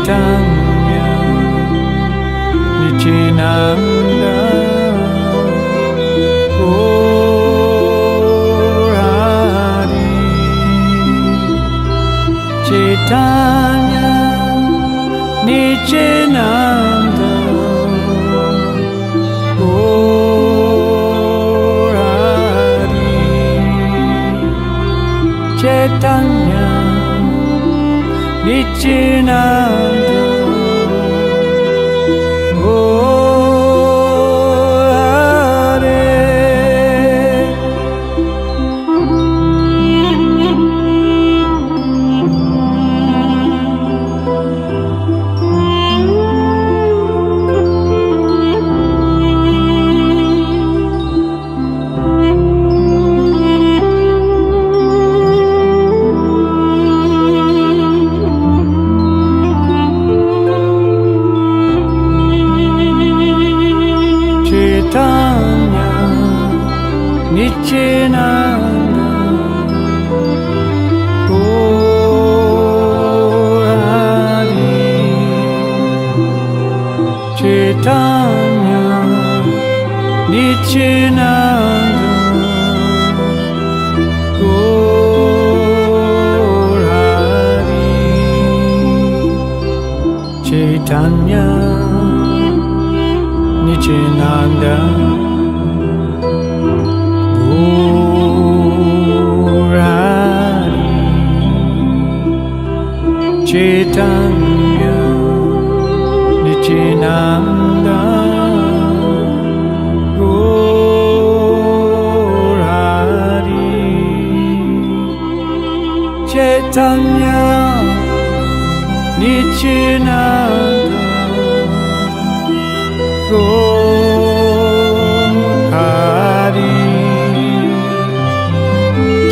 Chaitanya Nityananda Gaurari Chaitanya Nityananda Gaurari Chaitanya Nityananda Nityananda Gaurari Chaitanya Nityananda Gaurari Chaitanya Nityananda Chaitanya Nityananda Gaurari Chaitanya Nityananda Gaurari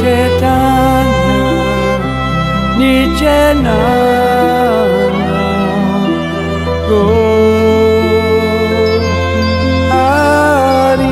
Chaitanya Nityananda Gaurari.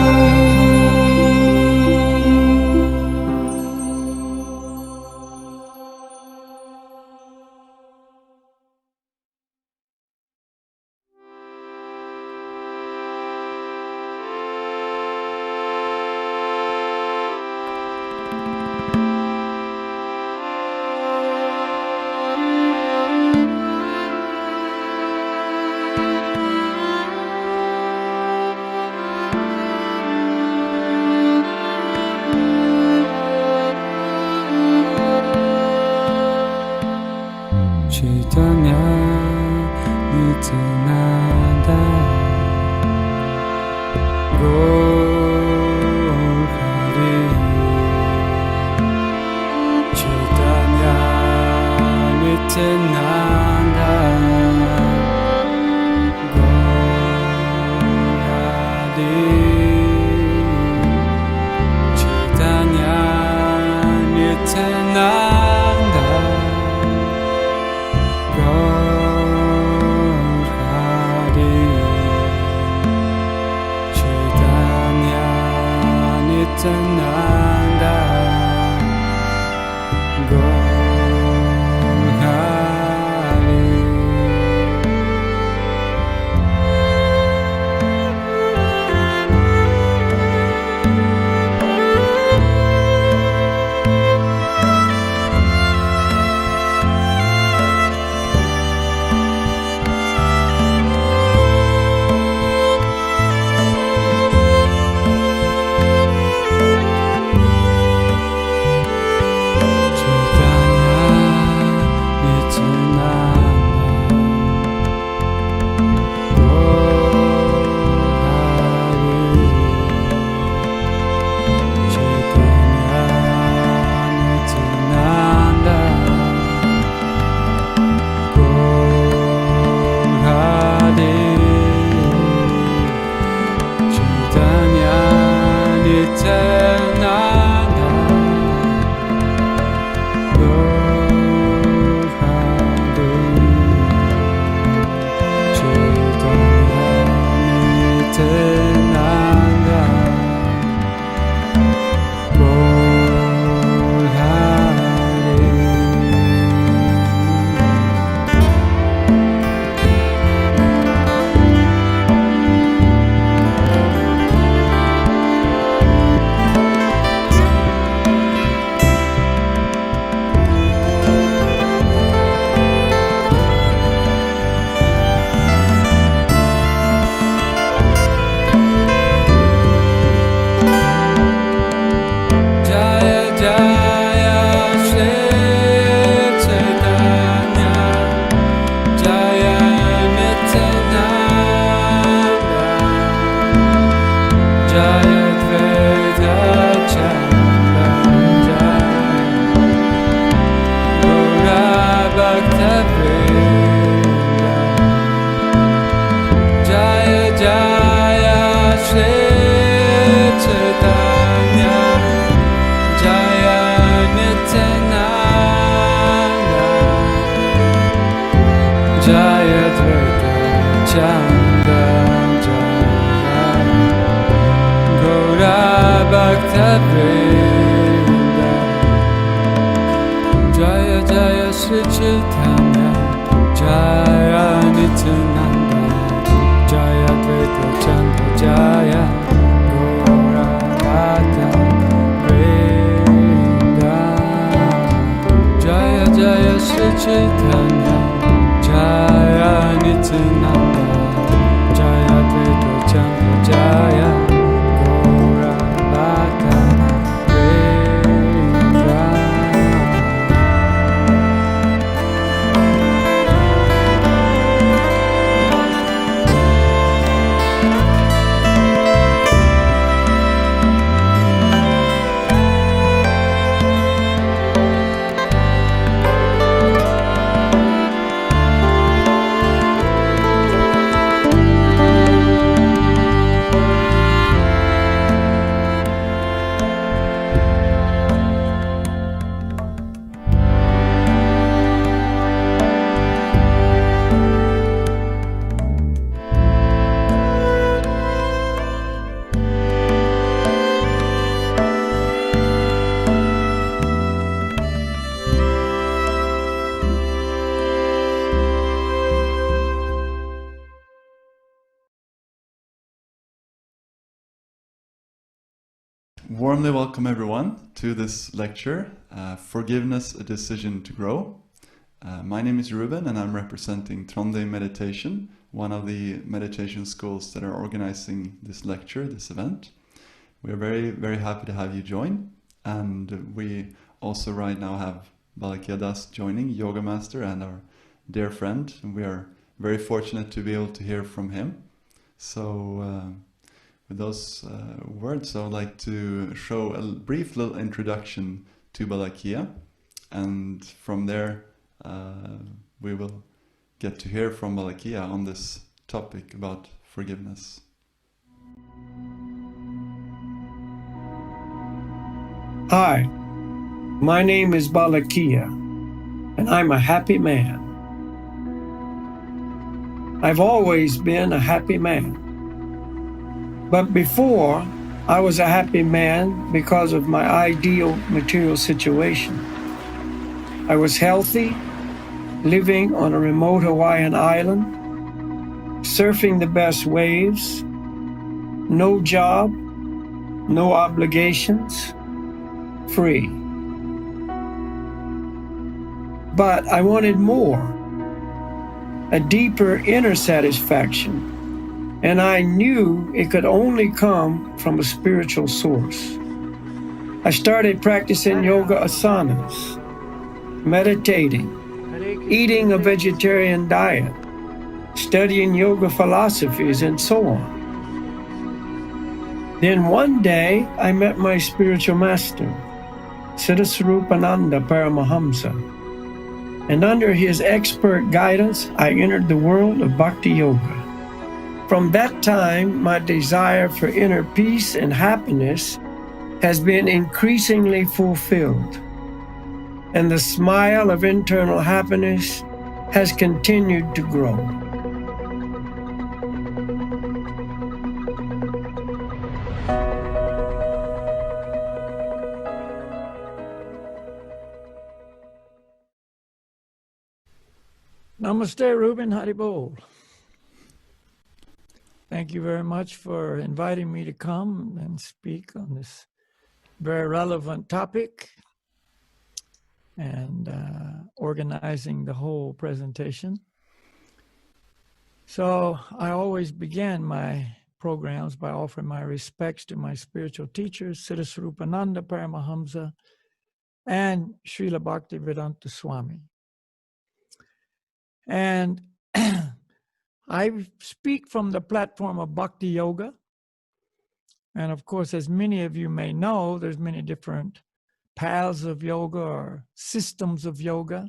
Chaitanya Nityananda Gaurari Chaitanya Nityananda Gaurari Chaitanya Nityananda Nityananda Gaurari. Vrinda. Jaya Jaya Sri Chaitanya, Jaya Nityananda, Jaya Advaita Chandra, Jaya Gaura Bhata Vrinda. Jaya Jaya Sri Chaitanya, Jaya Nityananda, Jaya Advaita Chandra, Jaya Gaura Bhata Vrinda. Warmly welcome everyone to this lecture, Forgiveness, a Decision to Grow. My name is Ruben and I'm representing Trondheim Meditation, one of the meditation schools that are organizing this lecture, this event. We are very, very happy to have you join, and we also right now have Balakhilya joining, yoga master and our dear friend, and we are very fortunate to be able to hear from him. So with those words, I would like to show a brief little introduction to Balakhilya, and from there we will get to hear from Balakhilya on this topic about forgiveness. Hi, my name is Balakhilya, and I'm a happy man. I've always been a happy man. But before, I was a happy man because of my ideal material situation. I was healthy, living on a remote Hawaiian island, surfing the best waves, no job, no obligations, free. But I wanted more, a deeper inner satisfaction. And I knew it could only come from a spiritual source. I started practicing yoga asanas, meditating, eating a vegetarian diet, studying yoga philosophies, and so on. Then one day, I met my spiritual master, Siddhaswarupananda Paramahamsa. And under his expert guidance, I entered the world of Bhakti Yoga. From that time, my desire for inner peace and happiness has been increasingly fulfilled, and the smile of internal happiness has continued to grow. Namaste, Ruben. Haribol. Thank you very much for inviting me to come and speak on this very relevant topic and organizing the whole presentation. So I always begin my programs by offering my respects to my spiritual teachers, Siddhaswarupananda Paramahamsa and Srila Bhaktivedanta Swami. And I speak from the platform of Bhakti Yoga. And of course, as many of you may know, there's many different paths of yoga or systems of yoga.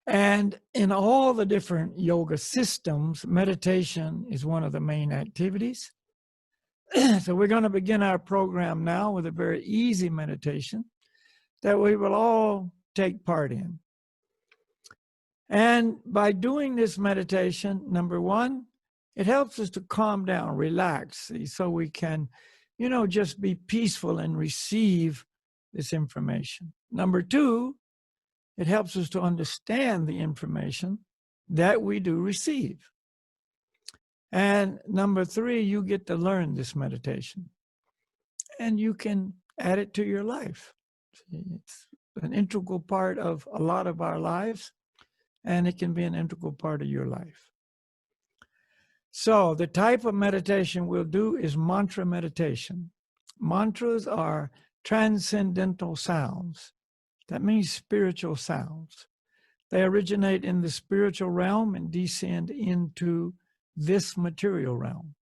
And in all the different yoga systems, meditation is one of the main activities. So we're going to begin our program now with a very easy meditation that we will all take part in. And by doing this meditation, number one, it helps us to calm down, relax, so we can just be peaceful and receive this information. Number two, it helps us to understand the information that we do receive. And number three, you get to learn this meditation. And you can add it to your life. It's an integral part of a lot of our lives, and it can be an integral part of your life. So the type of meditation we'll do is mantra meditation. Mantras are transcendental sounds. That means spiritual sounds. They originate in the spiritual realm and descend into this material realm.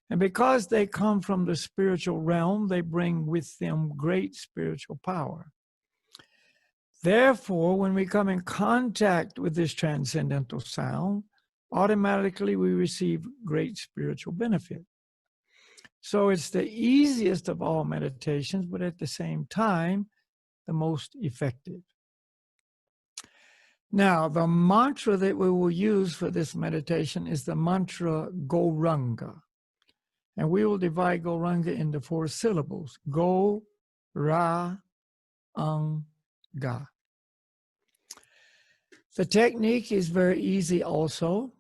And because they come from the spiritual realm, they bring with them great spiritual power. Therefore, when we come in contact with this transcendental sound, automatically we receive great spiritual benefit. So it's the easiest of all meditations, but at the same time, the most effective. Now, the mantra that we will use for this meditation is the mantra Gauranga. And we will divide Gauranga into 4 syllables. Go, Ra, Ang, Ga. The technique is very easy also.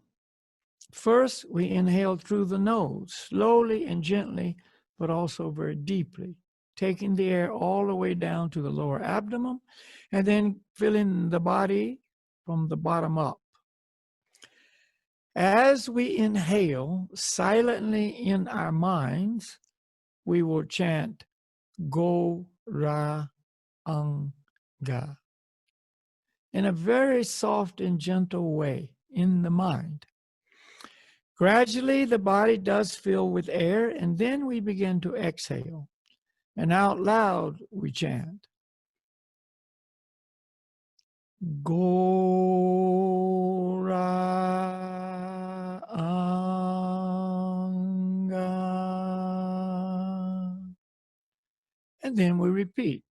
First, we inhale through the nose, slowly and gently, but also very deeply, taking the air all the way down to the lower abdomen, and then filling the body from the bottom up. As we inhale silently in our minds, we will chant Go, Ra, Ang, Ga in a very soft and gentle way in the mind. Gradually, the body does fill with air, and then we begin to exhale. And out loud, we chant Go, Ra, Ang, Ga. And then we repeat.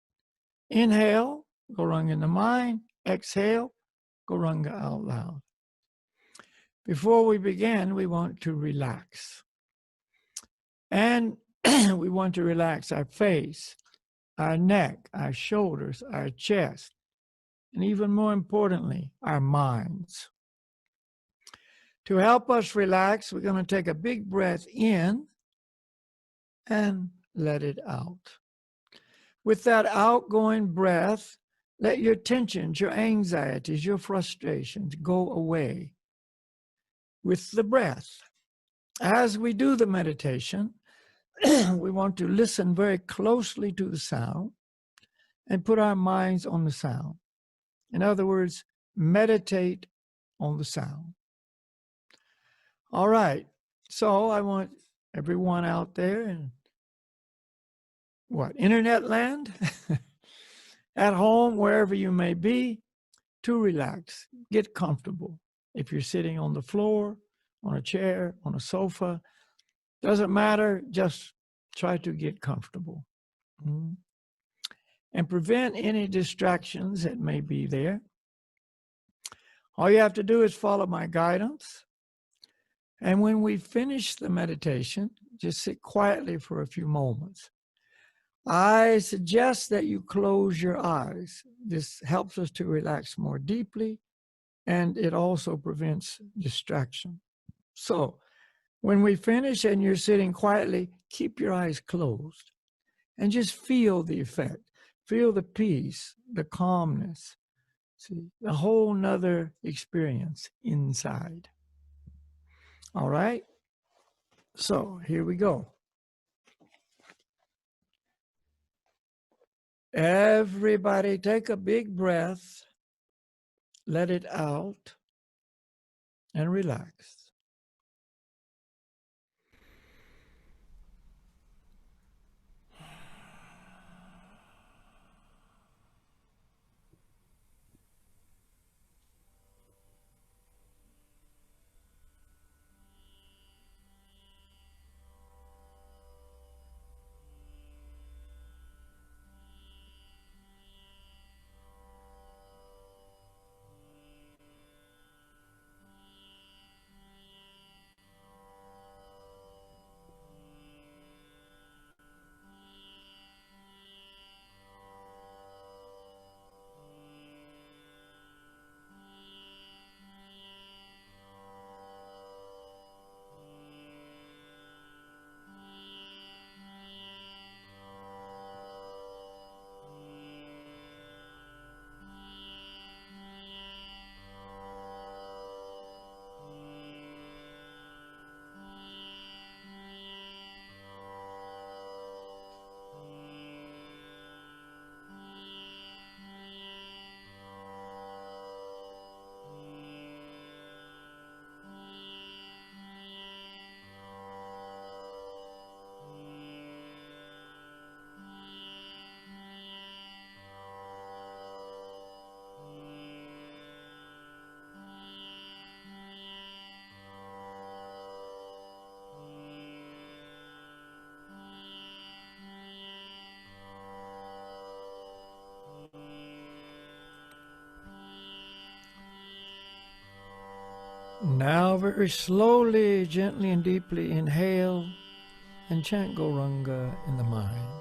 Inhale, Gauranga in the mind. Exhale, Gauranga out loud. Before we begin, we want to relax. And we want to relax our face, our neck, our shoulders, our chest, and even more importantly, our minds. To help us relax, we're going to take a big breath in and let it out. With that outgoing breath, let your tensions, your anxieties, your frustrations go away with the breath. As we do the meditation, we want to listen very closely to the sound and put our minds on the sound. In other words, meditate on the sound. All right. So I want everyone out there in internet land, at home, wherever you may be, to relax, get comfortable. If you're sitting on the floor, on a chair, on a sofa, doesn't matter, just try to get comfortable. And prevent any distractions that may be there. All you have to do is follow my guidance. And when we finish the meditation, just sit quietly for a few moments. I suggest that you close your eyes. This helps us to relax more deeply, and it also prevents distraction. So when we finish and you're sitting quietly, keep your eyes closed and just feel the effect. Feel the peace, the calmness. See, a whole nother experience inside. All right? So here we go. Everybody take a big breath, let it out, and relax. And now very slowly, gently and deeply inhale and chant Gauranga in the mind.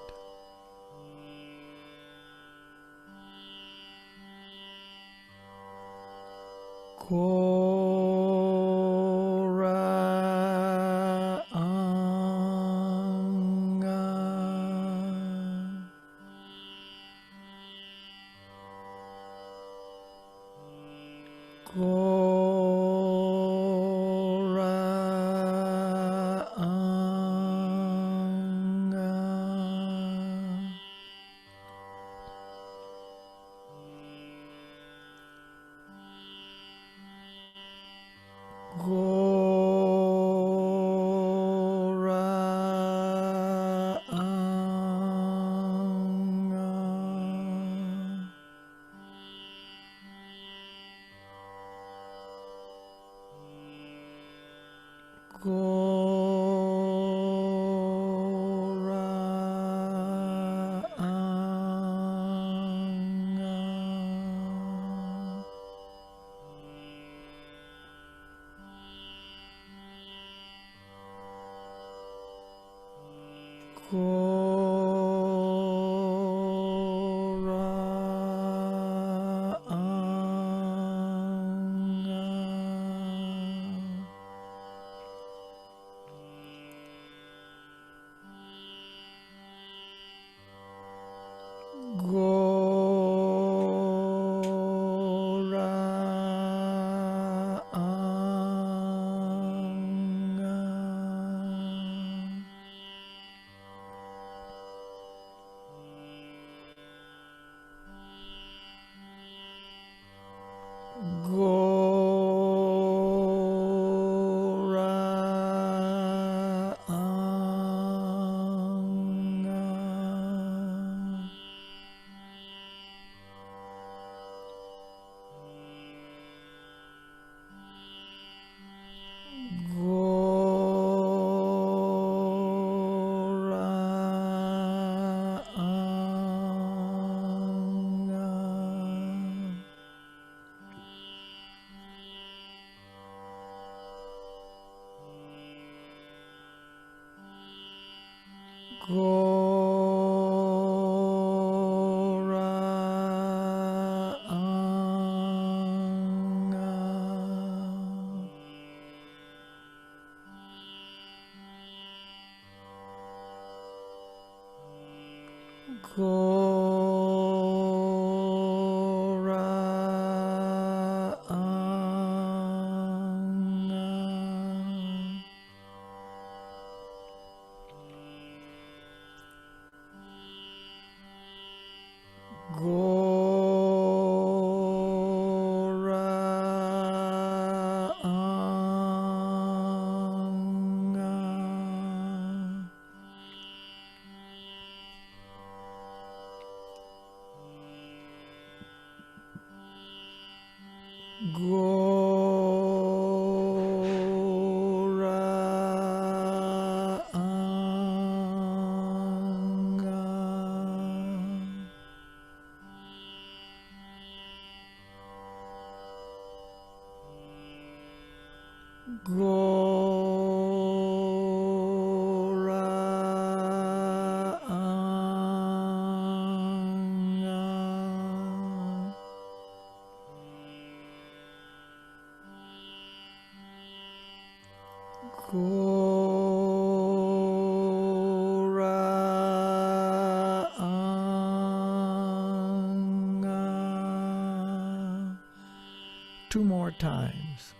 Two more times.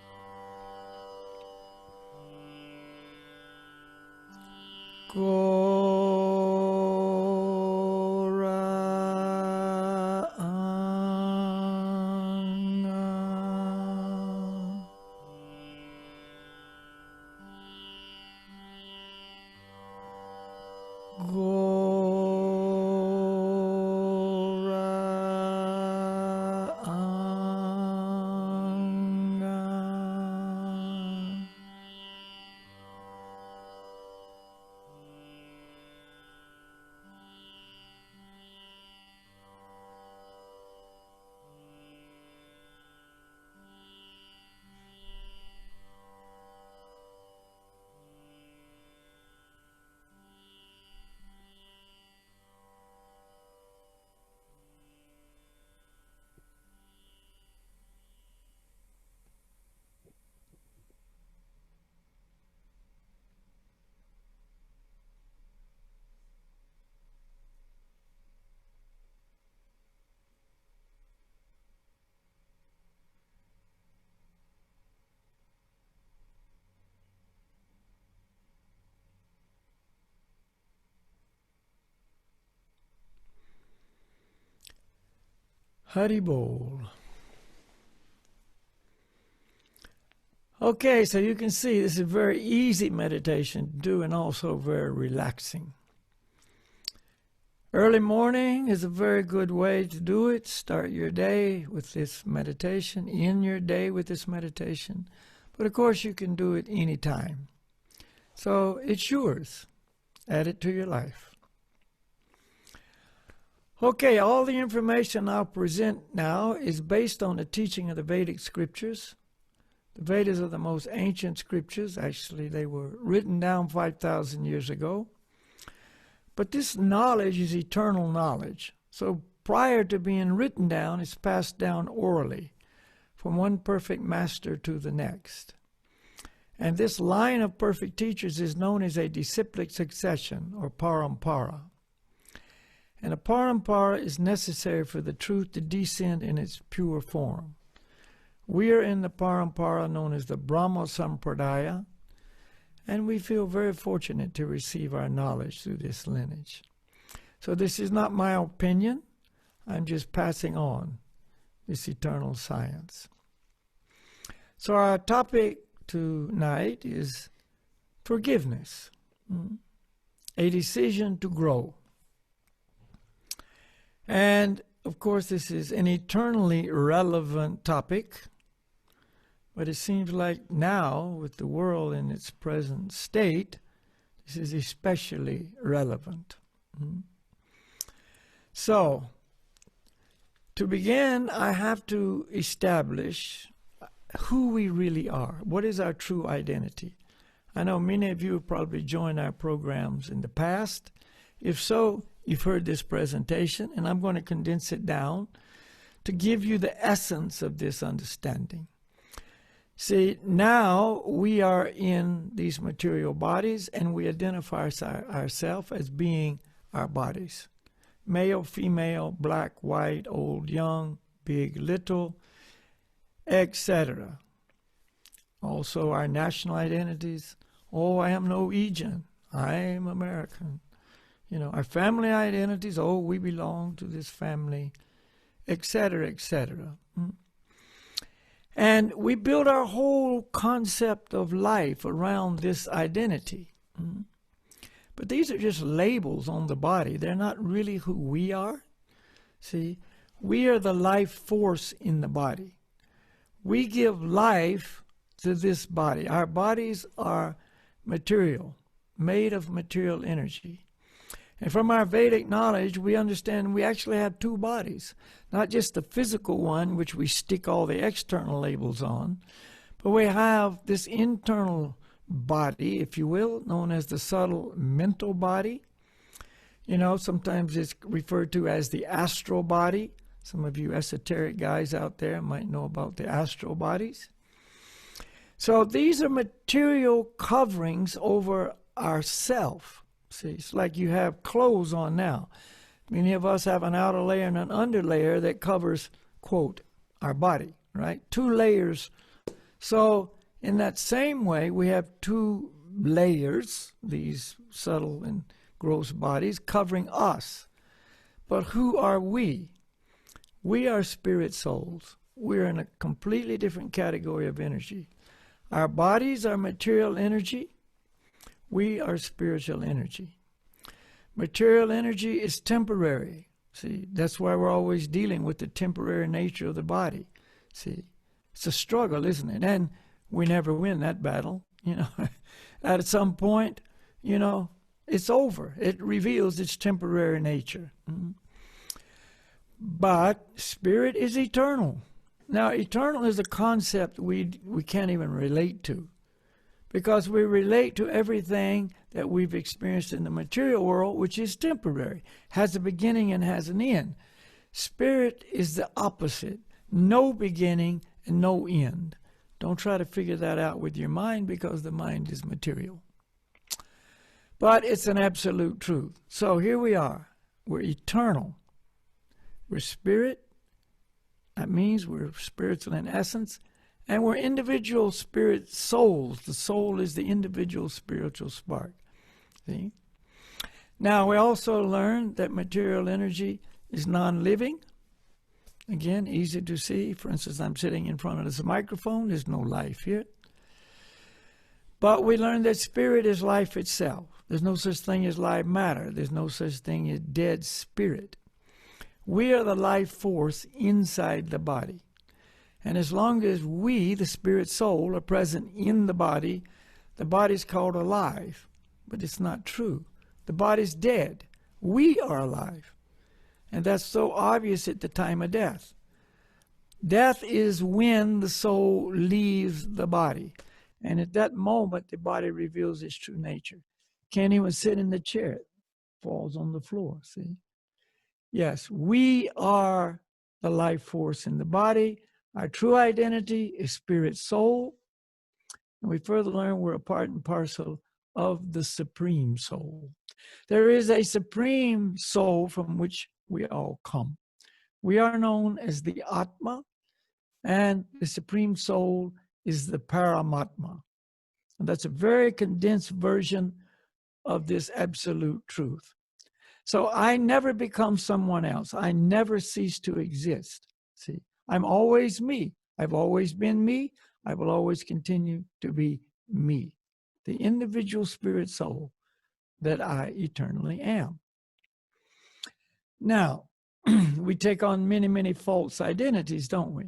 Hari Bol. Okay, so you can see this is a very easy meditation to do and also very relaxing. Early morning is a very good way to do it. Start your day with this meditation, end your day with this meditation. But of course you can do it anytime. So it's yours. Add it to your life. Okay, all the information I'll present now is based on the teaching of the Vedic scriptures. The Vedas are the most ancient scriptures. Actually, they were written down 5,000 years ago. But this knowledge is eternal knowledge. So prior to being written down, it's passed down orally from one perfect master to the next. And this line of perfect teachers is known as a disciplic succession, or parampara. And a parampara is necessary for the truth to descend in its pure form. We are in the parampara known as the Brahma Sampradaya, and we feel very fortunate to receive our knowledge through this lineage. So this is not my opinion. I'm just passing on this eternal science. So our topic tonight is forgiveness, a decision to grow. And of course, this is an eternally relevant topic, but it seems like now, with the world in its present state, this is especially relevant. So, to begin, I have to establish who we really are. What is our true identity? I know many of you have probably joined our programs in the past. If so, you've heard this presentation, and I'm going to condense it down to give you the essence of this understanding. See, now we are in these material bodies, and we identify ourselves as being our bodies. Male, female, black, white, old, young, big, little, etc. Also our national identities. Oh, I am Norwegian. I am American. You know, our family identities. Oh, we belong to this family, etc., etc. And we build our whole concept of life around this identity. But these are just labels on the body. They're not really who we are. See, we are the life force in the body. We give life to this body. Our bodies are material, made of material energy. And from our Vedic knowledge, we understand we actually have two bodies, not just the physical one, which we stick all the external labels on, but we have this internal body, if you will, known as the subtle mental body. You know, sometimes it's referred to as the astral body. Some of you esoteric guys out there might know about the astral bodies. So these are material coverings over our self. See, it's like you have clothes on now. Many of us have an outer layer and an under layer that covers, quote, our body, right? Two layers. So in that same way, we have two layers, these subtle and gross bodies, covering us. But who are we? We are spirit souls. We're in a completely different category of energy. Our bodies are material energy. We are spiritual energy. Material energy is temporary. See, that's why we're always dealing with the temporary nature of the body. See, it's a struggle, isn't it? And we never win that battle. You know, at some point, you know, it's over. It reveals its temporary nature. But spirit is eternal. Now, eternal is a concept we can't even relate to, because we relate to everything that we've experienced in the material world, which is temporary, has a beginning and has an end. Spirit is the opposite. No beginning and no end. Don't try to figure that out with your mind, because the mind is material. But it's an absolute truth. So here we are. We're eternal. We're spirit. That means we're spiritual in essence. And we're individual spirit souls. The soul is the individual spiritual spark. See? Now, we also learned that material energy is non-living. Again, easy to see. For instance, I'm sitting in front of this microphone. There's no life here. But we learn that spirit is life itself. There's no such thing as live matter. There's no such thing as dead spirit. We are the life force inside the body. And as long as we, the spirit soul, are present in the body's called alive. But it's not true. The body's dead. We are alive. And that's so obvious at the time of death. Death is when the soul leaves the body. And at that moment, the body reveals its true nature. Can't even sit in the chair. It falls on the floor, see? Yes, we are the life force in the body. Our true identity is spirit soul. And we further learn we're a part and parcel of the supreme soul. There is a supreme soul from which we all come. We are known as the Atma, and the supreme soul is the Paramatma. And that's a very condensed version of this absolute truth. So I never become someone else. I never cease to exist. See, I'm always me. I've always been me. I will always continue to be me, the individual spirit soul that I eternally am. Now, we take on many, many false identities, don't we?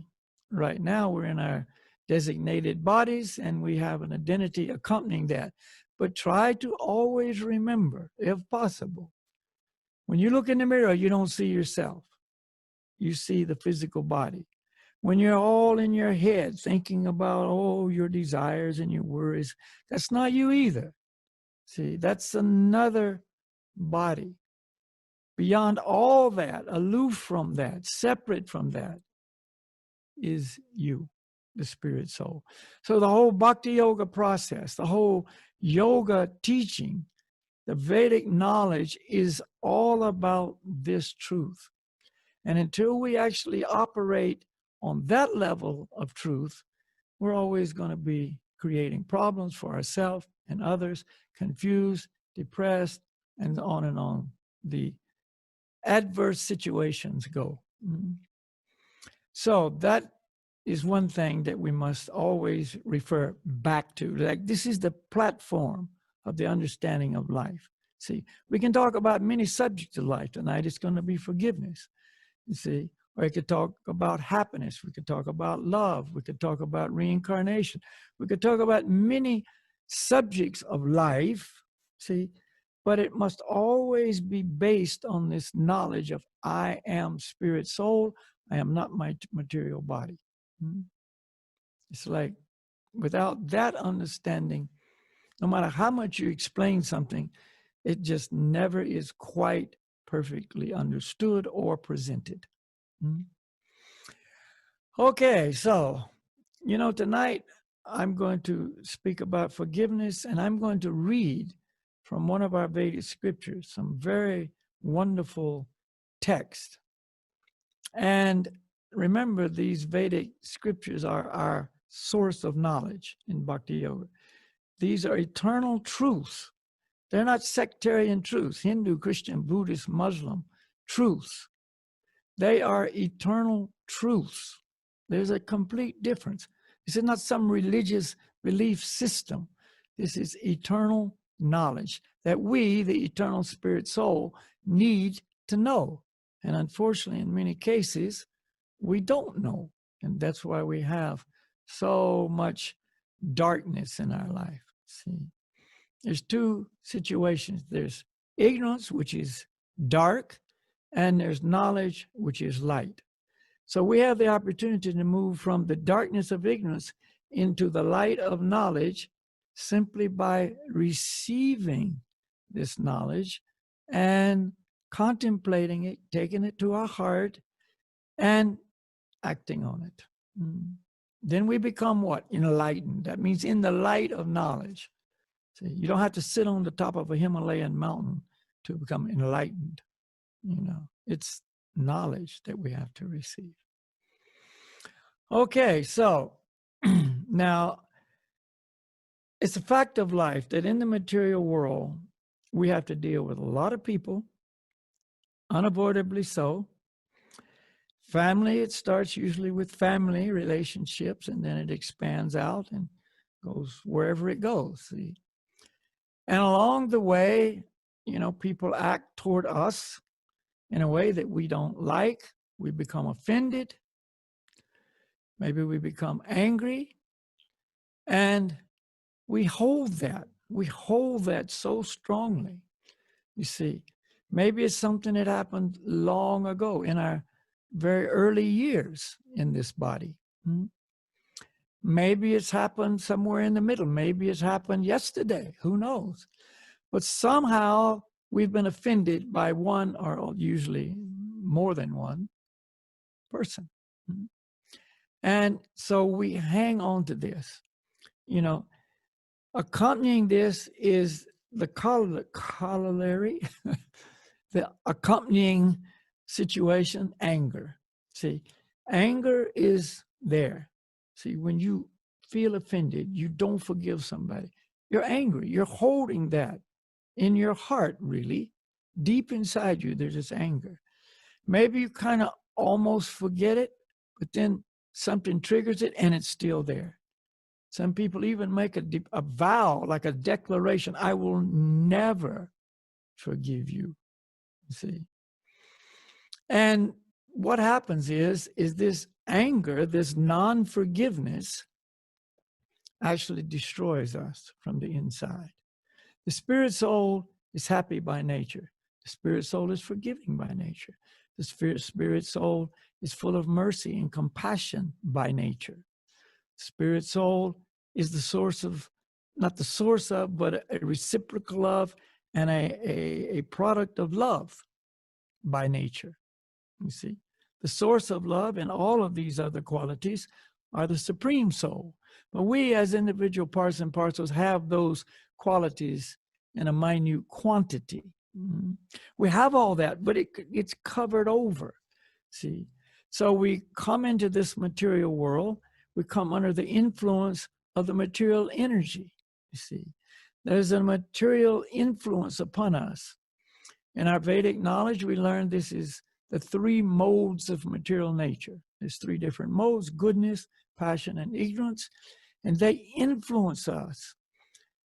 Right now, we're in our designated bodies, and we have an identity accompanying that. But try to always remember, if possible, when you look in the mirror, you don't see yourself. You see the physical body. When you're all in your head thinking about, oh, your desires and your worries, that's not you either. See, that's another body. Beyond all that, aloof from that, separate from that, is you, the spirit soul. So the whole bhakti yoga process, the whole yoga teaching, the Vedic knowledge is all about this truth. And until we actually operate on that level of truth, we're always going to be creating problems for ourselves and others, confused, depressed, and on the adverse situations go. So that is one thing that we must always refer back to. Like, this is the platform of the understanding of life. See, we can talk about many subjects of life tonight. It's going to be forgiveness, you see. Or we could talk about happiness. We could talk about love. We could talk about reincarnation. We could talk about many subjects of life, see. But it must always be based on this knowledge of I am spirit soul. I am not my material body. It's like without that understanding, no matter how much you explain something, it just never is quite perfectly understood or presented. Okay, so, tonight I'm going to speak about forgiveness, and I'm going to read from one of our Vedic scriptures, some very wonderful text. And remember, these Vedic scriptures are our source of knowledge in Bhakti Yoga. These are eternal truths. They're not sectarian truths, Hindu, Christian, Buddhist, Muslim truths. They are eternal truths. There's a complete difference. This is not some religious belief system. This is eternal knowledge that we, the eternal spirit soul, need to know. And unfortunately, in many cases, we don't know. And that's why we have so much darkness in our life. See, there's two situations. There's ignorance, which is dark, and there's knowledge, which is light. So we have the opportunity to move from the darkness of ignorance into the light of knowledge simply by receiving this knowledge and contemplating it, taking it to our heart, and acting on it. Then we become what? Enlightened. That means in the light of knowledge. See, you don't have to sit on the top of a Himalayan mountain to become enlightened. It's knowledge that we have to receive. Okay, so now it's a fact of life that in the material world, we have to deal with a lot of people, unavoidably so, Family, it starts usually with family relationships, and then it expands out and goes wherever it goes. See? And along the way, you know, people act toward us in a way that we don't like. We become offended. Maybe we become angry. And we hold that. We hold that so strongly. You see, maybe it's something that happened long ago in our very early years in this body. Maybe it's happened somewhere in the middle. Maybe it's happened yesterday. Who knows? But somehow we've been offended by one, or usually more than one person. And so we hang on to this. You know, accompanying this is the corollary, the accompanying situation, anger. See, anger is there. See, when you feel offended, you don't forgive somebody, you're angry. You're holding that in your heart, really. Deep inside you, there's this anger. Maybe you kind of almost forget it, but then something triggers it and it's still there. Some people even make a vow, like a declaration, I will never forgive you, see. And what happens is this anger, this non-forgiveness actually destroys us from the inside. The spirit soul is happy by nature. The spirit soul is forgiving by nature. The spirit soul is full of mercy and compassion by nature. Spirit soul is the source of, not the source of, but a reciprocal of and a product of love by nature. You see, the source of love and all of these other qualities are the supreme soul. But we as individual parts and parcels have those qualities in a minute quantity. We have all that, but it's covered over. See, so we come into this material world, we come under the influence of the material energy. You see, there's a material influence upon us. In our Vedic knowledge, we learn this is the three modes of material nature. There's three different modes: goodness, passion, and ignorance. And they influence us.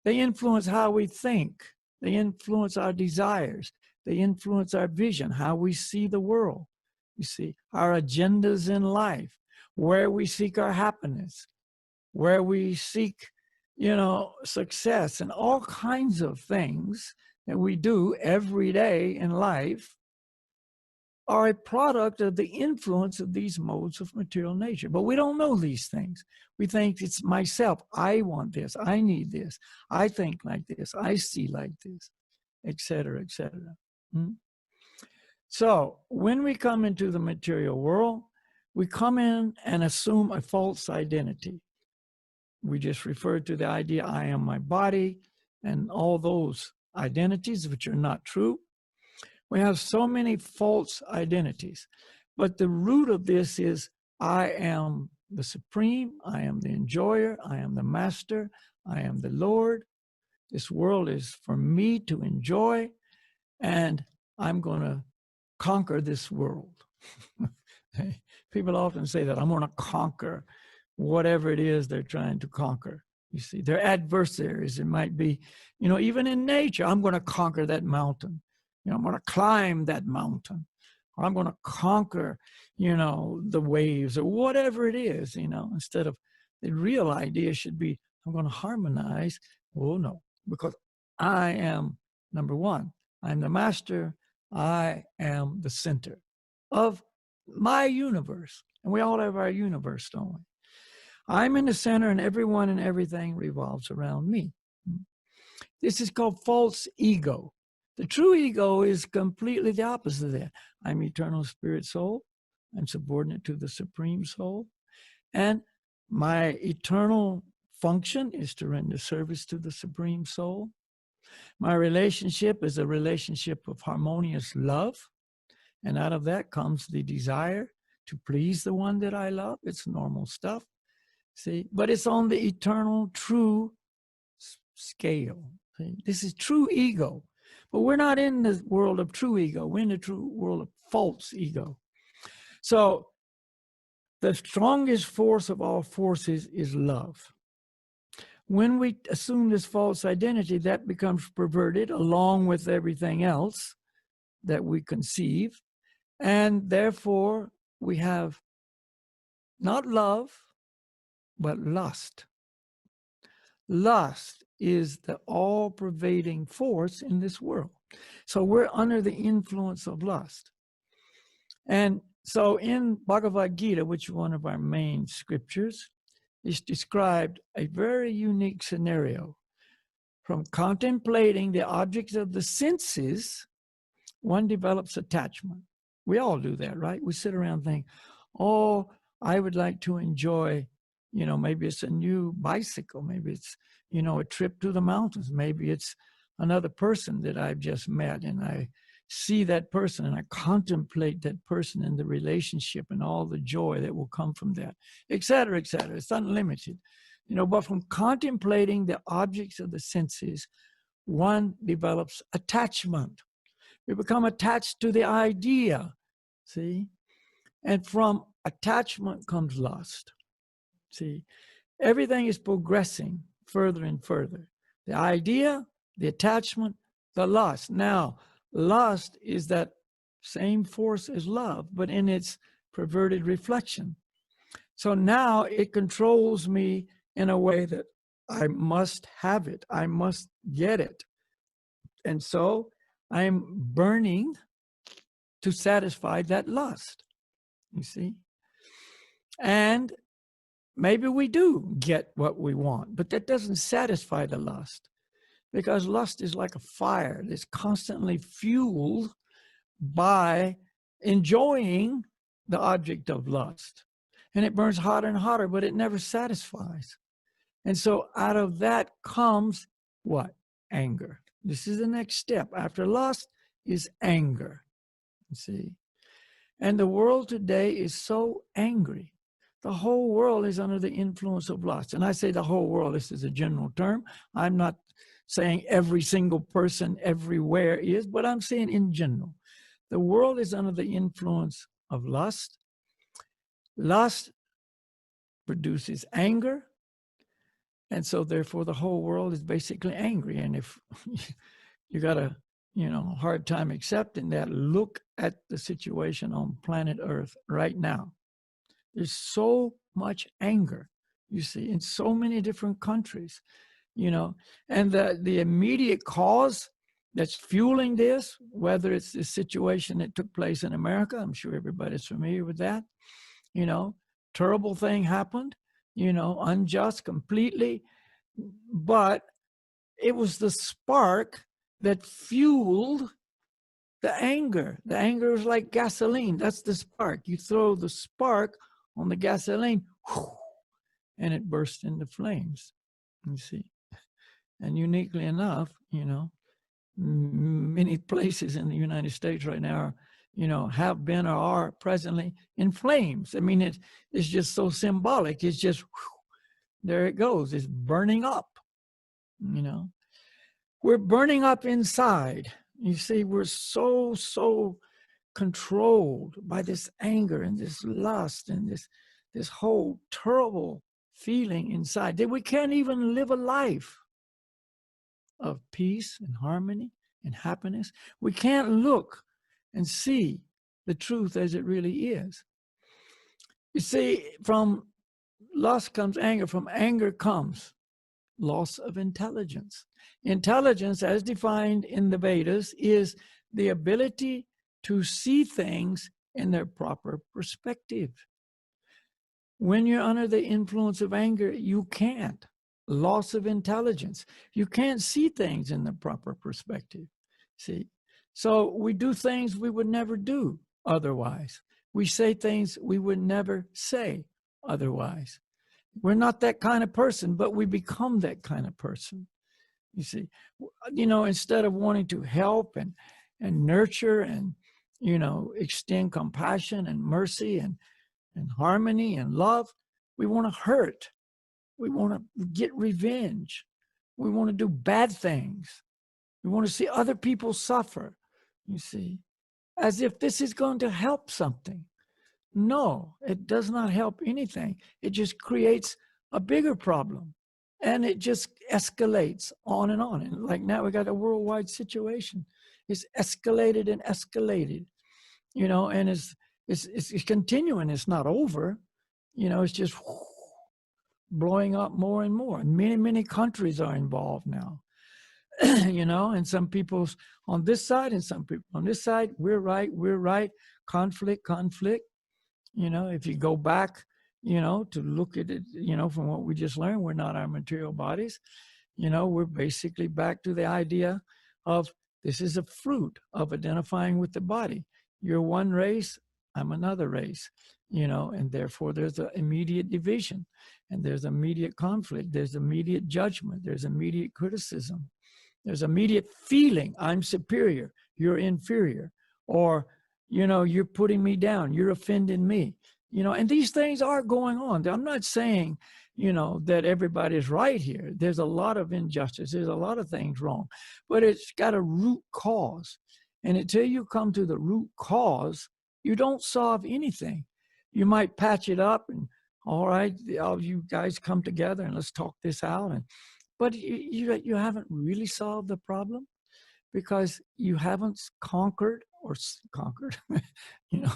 They influence how we think. They influence our desires. They influence our vision, how we see the world. You see, our agendas in life, where we seek our happiness, where we seek, you know, success, and all kinds of things that we do every day in life are a product of the influence of these modes of material nature. But we don't know these things. We think it's myself. I want this. I need this. I think like this. I see like this, etc., etc. So when we come into the material world, we come in and assume a false identity. We just referred to the idea, I am my body, and all those identities which are not true. We have so many false identities, but the root of this is I am the supreme, I am the enjoyer, I am the master, I am the Lord. This world is for me to enjoy, and I'm going to conquer this world. People often say that I'm going to conquer whatever it is they're trying to conquer. You see, they're adversaries. It might be, you know, even in nature, I'm going to conquer that mountain. You know, I'm going to climb that mountain, or I'm going to conquer, you know, the waves, or whatever it is, you know, instead of the real idea should be, I'm going to harmonize. Oh, no, because I am, number one, I'm the master. I am the center of my universe. And we all have our universe, don't we? I'm in the center, and everyone and everything revolves around me. This is called false ego. The true ego is completely the opposite of that. I'm eternal spirit soul. I'm subordinate to the supreme soul. And my eternal function is to render service to the supreme soul. My relationship is a relationship of harmonious love. And out of that comes the desire to please the one that I love. It's normal stuff. See, but it's on the eternal true scale. See? This is true ego. But we're not in the world of true ego. We're in the true world of false ego. So the strongest force of all forces is love. When we assume this false identity, that becomes perverted along with everything else that we conceive. And therefore, we have not love, but lust. Lust is the all-pervading force in this world. So we're under the influence of lust. And so in Bhagavad Gita, which is one of our main scriptures, is described a very unique scenario. From contemplating the objects of the senses, one develops attachment. We all do that, right? We sit around and think, oh, I would like to enjoy, maybe it's a new bicycle. Maybe it's, a trip to the mountains. Maybe it's another person that I've just met, and I see that person and I contemplate that person and the relationship and all the joy that will come from that, et cetera, et cetera. It's unlimited, but from contemplating the objects of the senses, one develops attachment. We become attached to the idea, see? And from attachment comes lust, see? Everything is progressing further and further. The idea, the attachment, the lust. Now, lust is that same force as love, but in its perverted reflection. So now it controls me in a way that I must have it. I must get it. And so I'm burning to satisfy that lust, you see? And maybe we do get what we want, but that doesn't satisfy the lust, because lust is like a fire that's constantly fueled by enjoying the object of lust. And it burns hotter and hotter, but it never satisfies. And so out of that comes what? Anger. This is the next step. After lust is anger, you see. And the world today is so angry. The whole world is under the influence of lust. And I say the whole world, this is a general term. I'm not saying every single person everywhere is, but I'm saying in general. The world is under the influence of lust. Lust produces anger. And so therefore the whole world is basically angry. And if you got a hard time accepting that, look at the situation on planet Earth right now. There's so much anger, you see, in so many different countries, and the immediate cause that's fueling this, whether it's the situation that took place in America, I'm sure everybody's familiar with that, terrible thing happened, unjust completely, but it was the spark that fueled the anger. The anger is like gasoline. That's the spark. You throw the spark on the gasoline, whoosh, and it bursts into flames, you see. And uniquely enough, many places in the United States right now are, have been or are presently in flames. I mean, it's just so symbolic. It's just, whoosh, there it goes. It's burning up, We're burning up inside. You see, we're so controlled by this anger and this lust and this whole terrible feeling inside that we can't even live a life of peace and harmony and happiness. We can't look and see the truth as it really is. You see, from lust comes anger. From anger comes loss of intelligence. Intelligence, as defined in the Vedas, is the ability to see things in their proper perspective. When you're under the influence of anger, you can't. Loss of intelligence. You can't see things in the proper perspective. See? So we do things we would never do otherwise. We say things we would never say otherwise. We're not that kind of person, but we become that kind of person. You see, instead of wanting to help and nurture and, extend compassion and mercy and harmony and love, we want to hurt. We want to get revenge. We want to do bad things. We want to see other people suffer, you see, as if this is going to help something. No, it does not help anything. It just creates a bigger problem. And it just escalates on and on. And like now we got a worldwide situation. It's escalated and escalated, you know, and it's continuing. It's not over. You know, it's just blowing up more and more. And many countries are involved now. You know, and some people's on this side and some people on this side, we're right, conflict. You know, if you go back, you know, to look at it, you know, from what we just learned, we're not our material bodies. You know, we're basically back to the idea of this is a fruit of identifying with the body. You're one race, I'm another race, you know, and therefore there's an immediate division and there's immediate conflict, there's immediate judgment, there's immediate criticism. There's immediate feeling, I'm superior, you're inferior, or, you know, you're putting me down, you're offending me, you know, and these things are going on. I'm not saying, you know, that everybody's right here. There's a lot of injustice. There's a lot of things wrong, but it's got a root cause. And until you come to the root cause, you don't solve anything. You might patch it up and, all right, all you guys come together and let's talk this out. But you haven't really solved the problem because you haven't conquered, you know,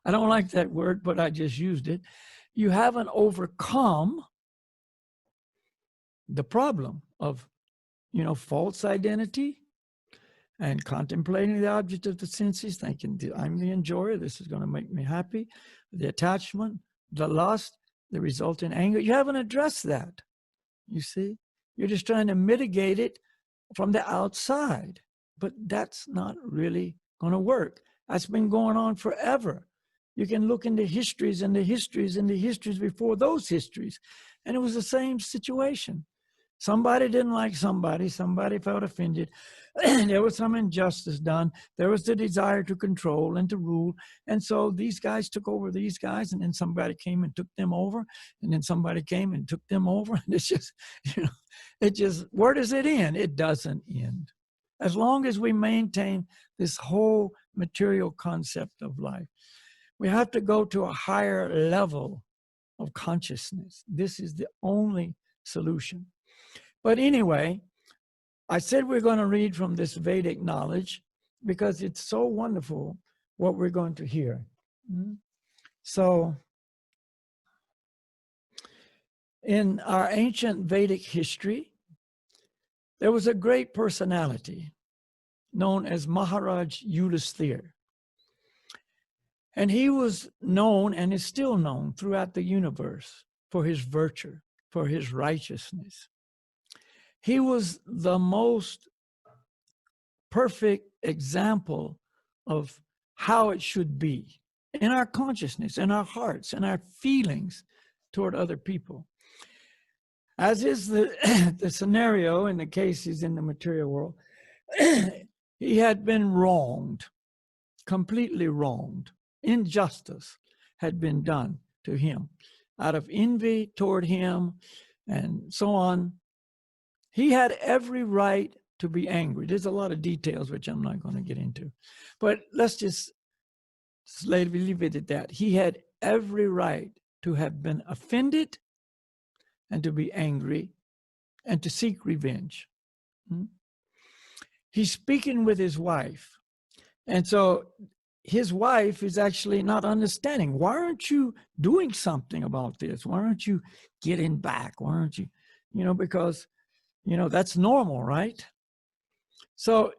I don't like that word, but I just used it. You haven't overcome the problem of, you know, false identity and contemplating the object of the senses, thinking I'm the enjoyer, this is going to make me happy, the attachment, the lust, the resultant anger. You haven't addressed that, you see? You're just trying to mitigate it from the outside, but that's not really going to work. That's been going on forever. You can look into histories and the histories and the histories before those histories, and it was the same situation. Somebody didn't like somebody felt offended, there was some injustice done, there was the desire to control and to rule, and so these guys took over these guys, and then somebody came and took them over, and then somebody came and took them over, and it's just, you know, it just, where does it end? It doesn't end. As long as we maintain this whole material concept of life, we have to go to a higher level of consciousness. This is the only solution. But anyway, I said we're going to read from this Vedic knowledge because it's so wonderful what we're going to hear. So, in our ancient Vedic history, there was a great personality known as Maharaj Yudhisthira. And he was known and is still known throughout the universe for his virtue, for his righteousness. He was the most perfect example of how it should be in our consciousness, in our hearts, in our feelings toward other people. As is the scenario in the cases in the material world, he had been wronged, completely wronged. Injustice had been done to him out of envy toward him and so on. He had every right to be angry. There's a lot of details which I'm not going to get into, but let's just leave it at that. He had every right to have been offended and to be angry and to seek revenge. He's speaking with his wife, and so his wife is actually not understanding. Why aren't you doing something about this? Why aren't you getting back? Why aren't you, you know, because, you know, that's normal, right? So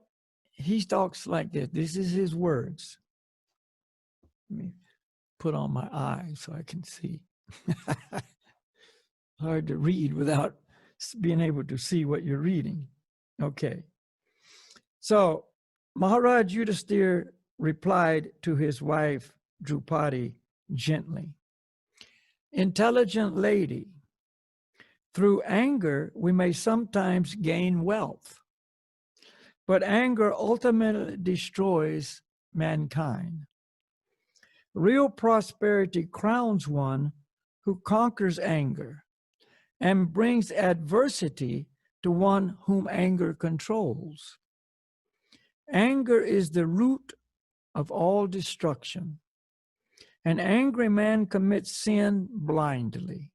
he talks like this. This is his words. Let me put on my eyes so I can see. Hard to read without being able to see what you're reading. Okay. So Maharaj Yudhisthira replied to his wife Draupadi gently, "Intelligent lady, through anger we may sometimes gain wealth, but anger ultimately destroys mankind. Real prosperity crowns one who conquers anger and brings adversity to one whom anger controls. Anger is the root of all destruction, An angry man commits sin blindly.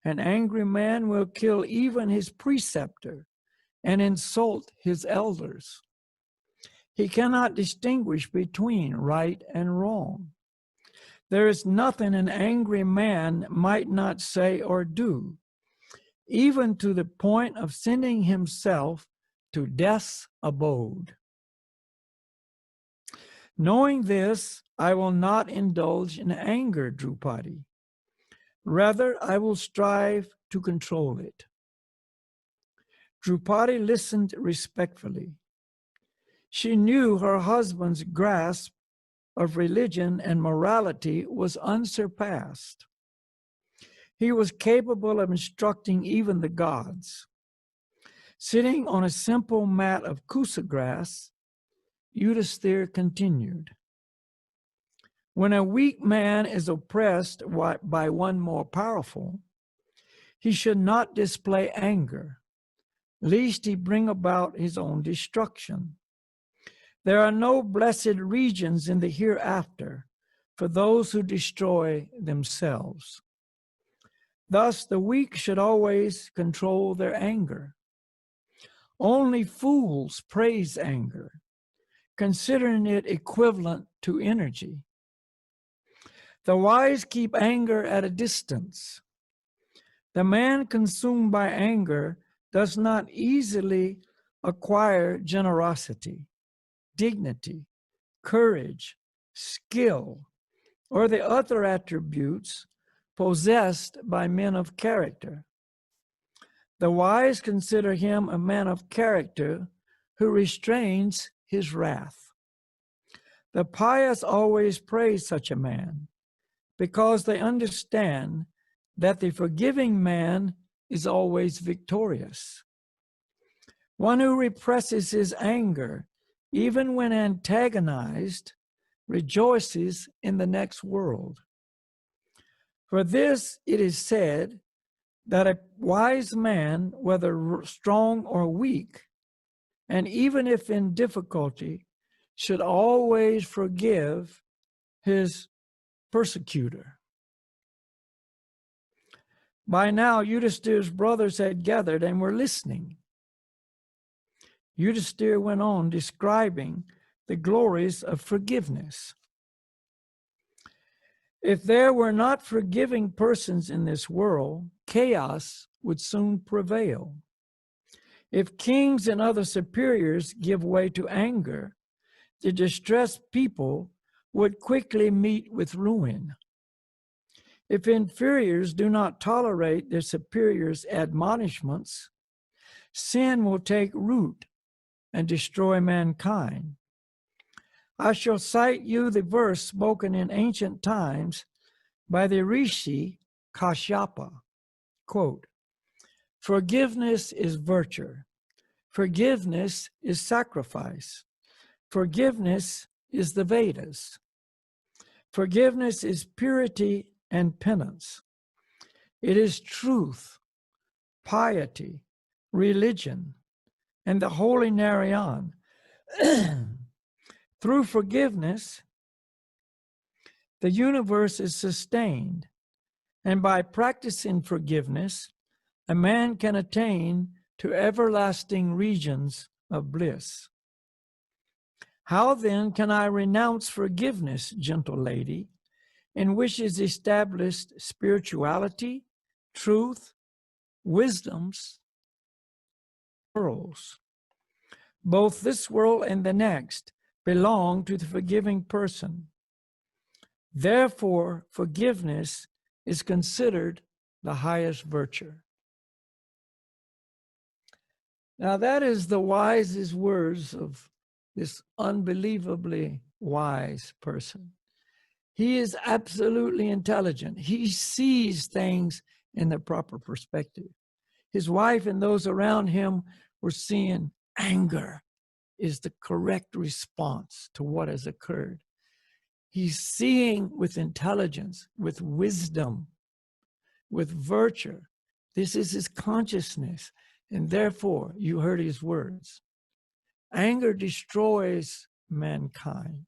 An angry man will kill even his preceptor and insult his elders. He cannot distinguish between right and wrong. There is nothing an angry man might not say or do, even to the point of sending himself to death's abode. Knowing this, I will not indulge in anger, Drupadi. Rather, I will strive to control it. Drupadi listened respectfully. She knew her husband's grasp of religion and morality was unsurpassed. He was capable of instructing even the gods. Sitting on a simple mat of kusa grass, Yudhisthira continued. When a weak man is oppressed by one more powerful, he should not display anger, lest he bring about his own destruction. There are no blessed regions in the hereafter for those who destroy themselves. Thus, the weak should always control their anger. Only fools praise anger, considering it equivalent to energy. The wise keep anger at a distance. The man consumed by anger does not easily acquire generosity, dignity, courage, skill, or the other attributes possessed by men of character. The wise consider him a man of character who restrains his wrath. The pious always praise such a man because they understand that the forgiving man is always victorious. One who represses his anger, even when antagonized, rejoices in the next world. For this it is said that a wise man, whether strong or weak, and even if in difficulty, should always forgive his persecutor. By now, Yudhisthira's brothers had gathered and were listening. Yudhisthira went on describing the glories of forgiveness. If there were not forgiving persons in this world, chaos would soon prevail. If kings and other superiors give way to anger, the distressed people would quickly meet with ruin. If inferiors do not tolerate their superiors' admonishments, sin will take root and destroy mankind. I shall cite you the verse spoken in ancient times by the Rishi Kashyapa. Quote, "Forgiveness is virtue. Forgiveness is sacrifice. Forgiveness is the Vedas. Forgiveness is purity and penance. It is truth, piety, religion, and the holy Narayan. Through forgiveness, the universe is sustained, and by practicing forgiveness, a man can attain to everlasting regions of bliss. How then can I renounce forgiveness, gentle lady, in which is established spirituality, truth, wisdoms, worlds? Both this world and the next belong to the forgiving person. Therefore, forgiveness is considered the highest virtue." Now that is the wisest words of this unbelievably wise person. He is absolutely intelligent. He sees things in the proper perspective. His wife and those around him were seeing anger is the correct response to what has occurred. He's seeing with intelligence, with wisdom, with virtue. This is his consciousness. And therefore, you heard his words. Anger destroys mankind.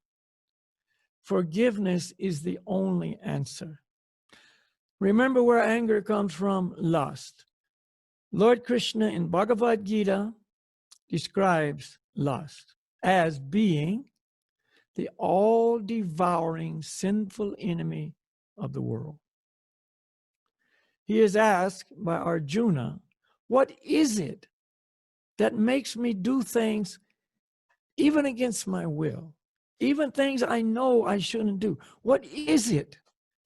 forgiveness is the only answer. Remember where anger comes from? Lust. Lord Krishna in Bhagavad Gita describes lust as being the all-devouring sinful enemy of the world. He is asked by Arjuna, what is it that makes me do things even against my will, even things I know I shouldn't do? What is it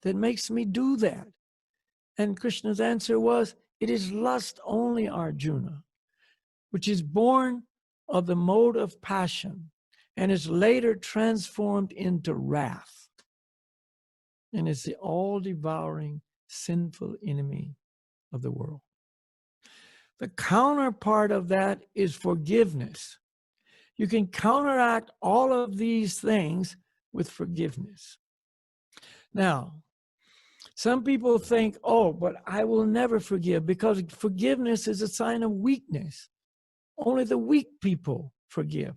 that makes me do that? And Krishna's answer was, it is lust only, Arjuna, which is born of the mode of passion and is later transformed into wrath. And it's the all-devouring sinful enemy of the world. The counterpart of that is forgiveness. You can counteract all of these things with forgiveness. Now, some people think, oh, but I will never forgive, because forgiveness is a sign of weakness. Only the weak people forgive.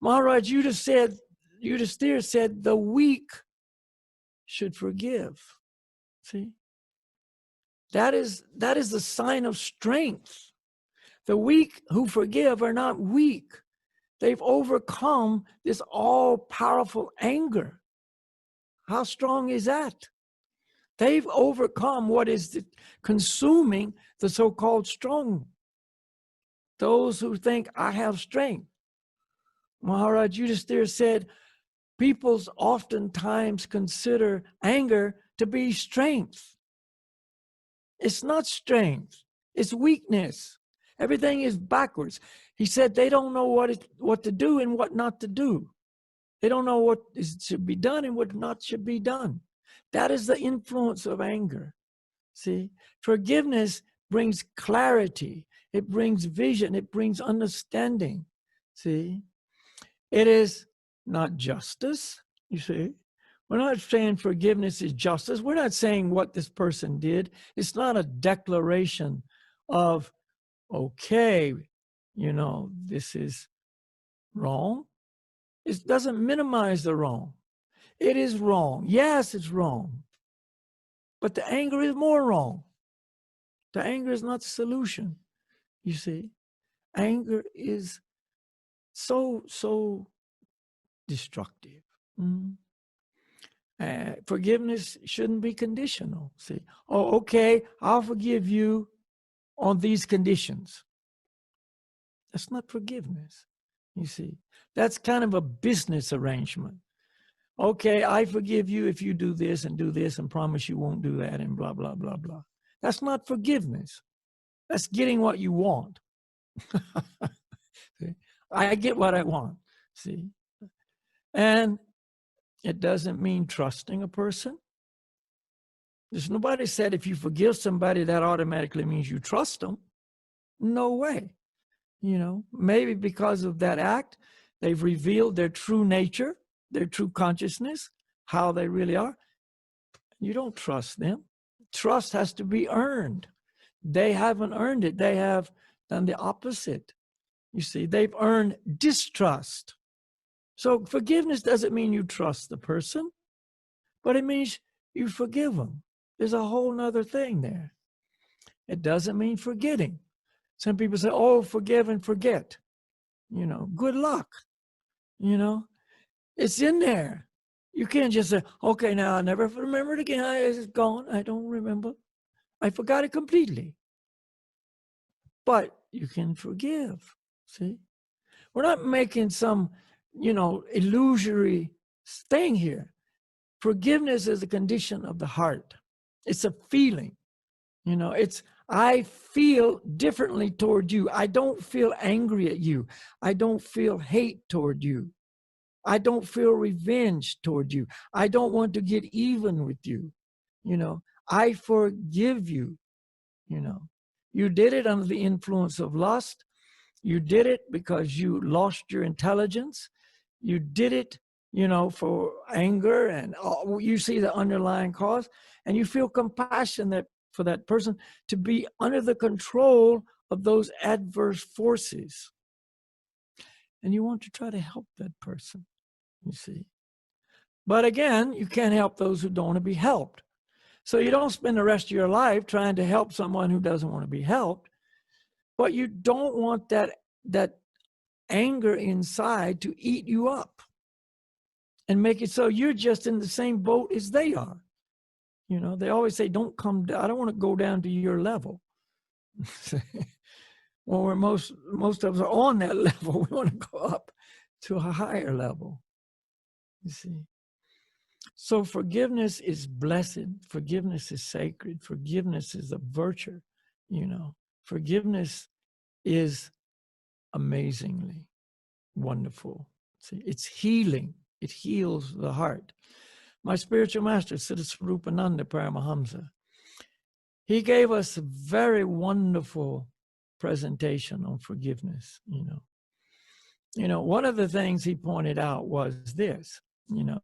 Maharaj Yudhisthira said the weak should forgive. See? That is the sign of strength. The weak who forgive are not weak. They've overcome this all-powerful anger. How strong is that? They've overcome what is consuming the so-called strong. Those who think, I have strength. Maharaj Yudhisthira said, people oftentimes consider anger to be strength. It's not strength. It's weakness. Everything is backwards. He said they don't know what to do and what not to do. They don't know what should be done and what not should be done. That is the influence of anger. See, forgiveness brings clarity. It brings vision. It brings understanding. See, it is not justice, you see. We're not saying forgiveness is justice. We're not saying what this person did. It's not a declaration of, okay, you know, this is wrong. It doesn't minimize the wrong. It is wrong. Yes, it's wrong. But the anger is more wrong. The anger is not the solution, you see. Anger is so destructive. Forgiveness shouldn't be conditional. See, oh, okay, I'll forgive you on these conditions. That's not forgiveness, you see. That's kind of a business arrangement. Okay, I forgive you if you do this and promise you won't do that and blah, blah, blah, blah. That's not forgiveness. That's getting what you want. See? I get what I want, see. And it doesn't mean trusting a person. There's nobody said if you forgive somebody, that automatically means you trust them. No way. You know, maybe because of that act, they've revealed their true nature, their true consciousness, how they really are. You don't trust them. Trust has to be earned. They haven't earned it. They have done the opposite. You see, they've earned distrust. So forgiveness doesn't mean you trust the person, but it means you forgive them. There's a whole nother thing there. It doesn't mean forgetting. Some people say, oh, forgive and forget. You know, good luck. You know, it's in there. You can't just say, okay, now I never remember it again. It's gone. I don't remember. I forgot it completely. But you can forgive. See? We're not making some, you know, illusory thing here. Forgiveness is a condition of the heart. It's a feeling. You know, it's, I feel differently toward you. I don't feel angry at you. I don't feel hate toward you. I don't feel revenge toward you. I don't want to get even with you. You know, I forgive you. You know, you did it under the influence of lust. You did it because you lost your intelligence. You did it, you know, for anger, and you see the underlying cause, and you feel compassion for that person to be under the control of those adverse forces. And you want to try to help that person, you see. But again, you can't help those who don't want to be helped. So you don't spend the rest of your life trying to help someone who doesn't want to be helped, but you don't want that anger inside to eat you up and make it so you're just in the same boat as they are. You know, they always say, don't come down. I don't want to go down to your level. Well, we're most of us are on that level. We want to go up to a higher level, you see. So forgiveness is blessed. Forgiveness is sacred. Forgiveness is a virtue, you know. Forgiveness is amazingly wonderful. See, it's healing. It heals the heart. My spiritual master, Siddha Swarupananda Paramahamsa, he gave us a very wonderful presentation on forgiveness, you know. You know, one of the things he pointed out was this, you know,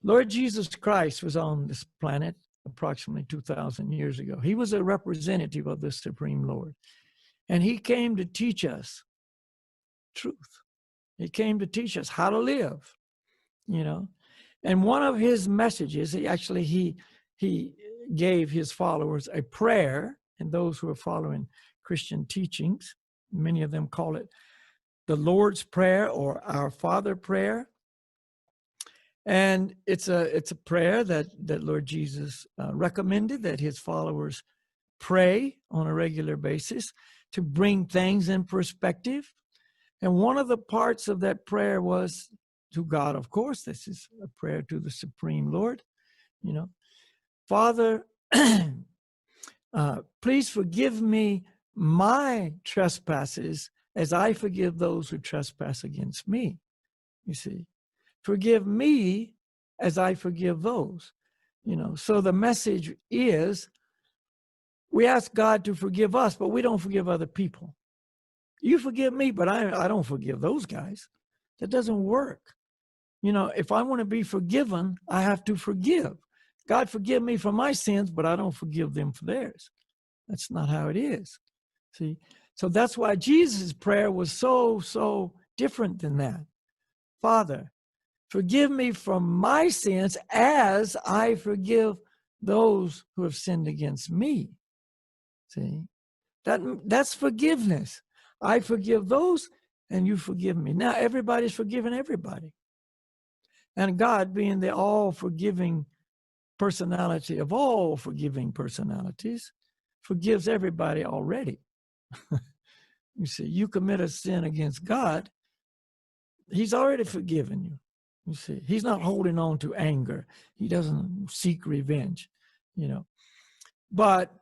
Lord Jesus Christ was on this planet approximately 2,000 years ago. He was a representative of the Supreme Lord. And he came to teach us truth. He came to teach us how to live, you know. And one of his messages, he gave his followers a prayer, and those who are following Christian teachings, many of them call it the Lord's Prayer or Our Father prayer. And it's a prayer that Lord Jesus recommended that his followers pray on a regular basis to bring things in perspective. And one of the parts of that prayer was to God, of course. This is a prayer to the Supreme Lord, you know. Father, please forgive me my trespasses as I forgive those who trespass against me. You see, forgive me as I forgive those, you know. So the message is we ask God to forgive us, but we don't forgive other people. You forgive me, but I don't forgive those guys. That doesn't work. You know, if I want to be forgiven, I have to forgive. God forgive me for my sins, but I don't forgive them for theirs. That's not how it is. See, so that's why Jesus' prayer was so different than that. Father, forgive me for my sins as I forgive those who have sinned against me. See, that's forgiveness. I forgive those and you forgive me. Now everybody's forgiving everybody. And God, being the all-forgiving personality of all forgiving personalities, forgives everybody already. You see, you commit a sin against God, he's already forgiven you. You see, he's not holding on to anger. He doesn't seek revenge, you know. But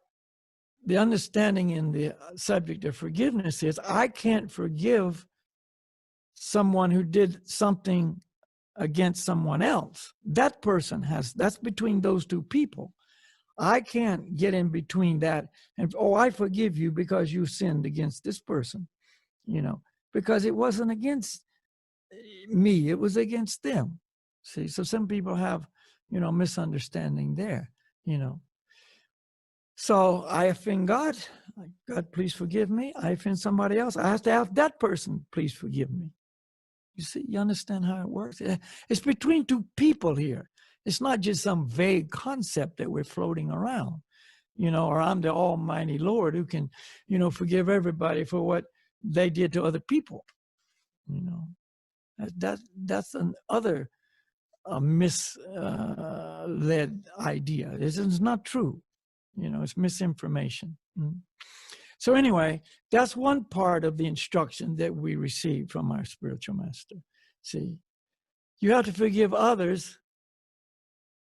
the understanding in the subject of forgiveness is I can't forgive someone who did something against someone else. That person that's between those two people. I can't get in between that and, oh, I forgive you because you sinned against this person, you know, because it wasn't against me, it was against them. See, so some people have, you know, misunderstanding there, you know. So I offend God, God, please forgive me. I offend somebody else, I have to ask that person, please forgive me. You see, you understand how it works? It's between two people here. It's not just some vague concept that we're floating around, you know, or I'm the almighty Lord who can, you know, forgive everybody for what they did to other people. You know, that's another misled idea. This is not true. You know, it's misinformation. So anyway, that's one part of the instruction that we receive from our spiritual master. See, you have to forgive others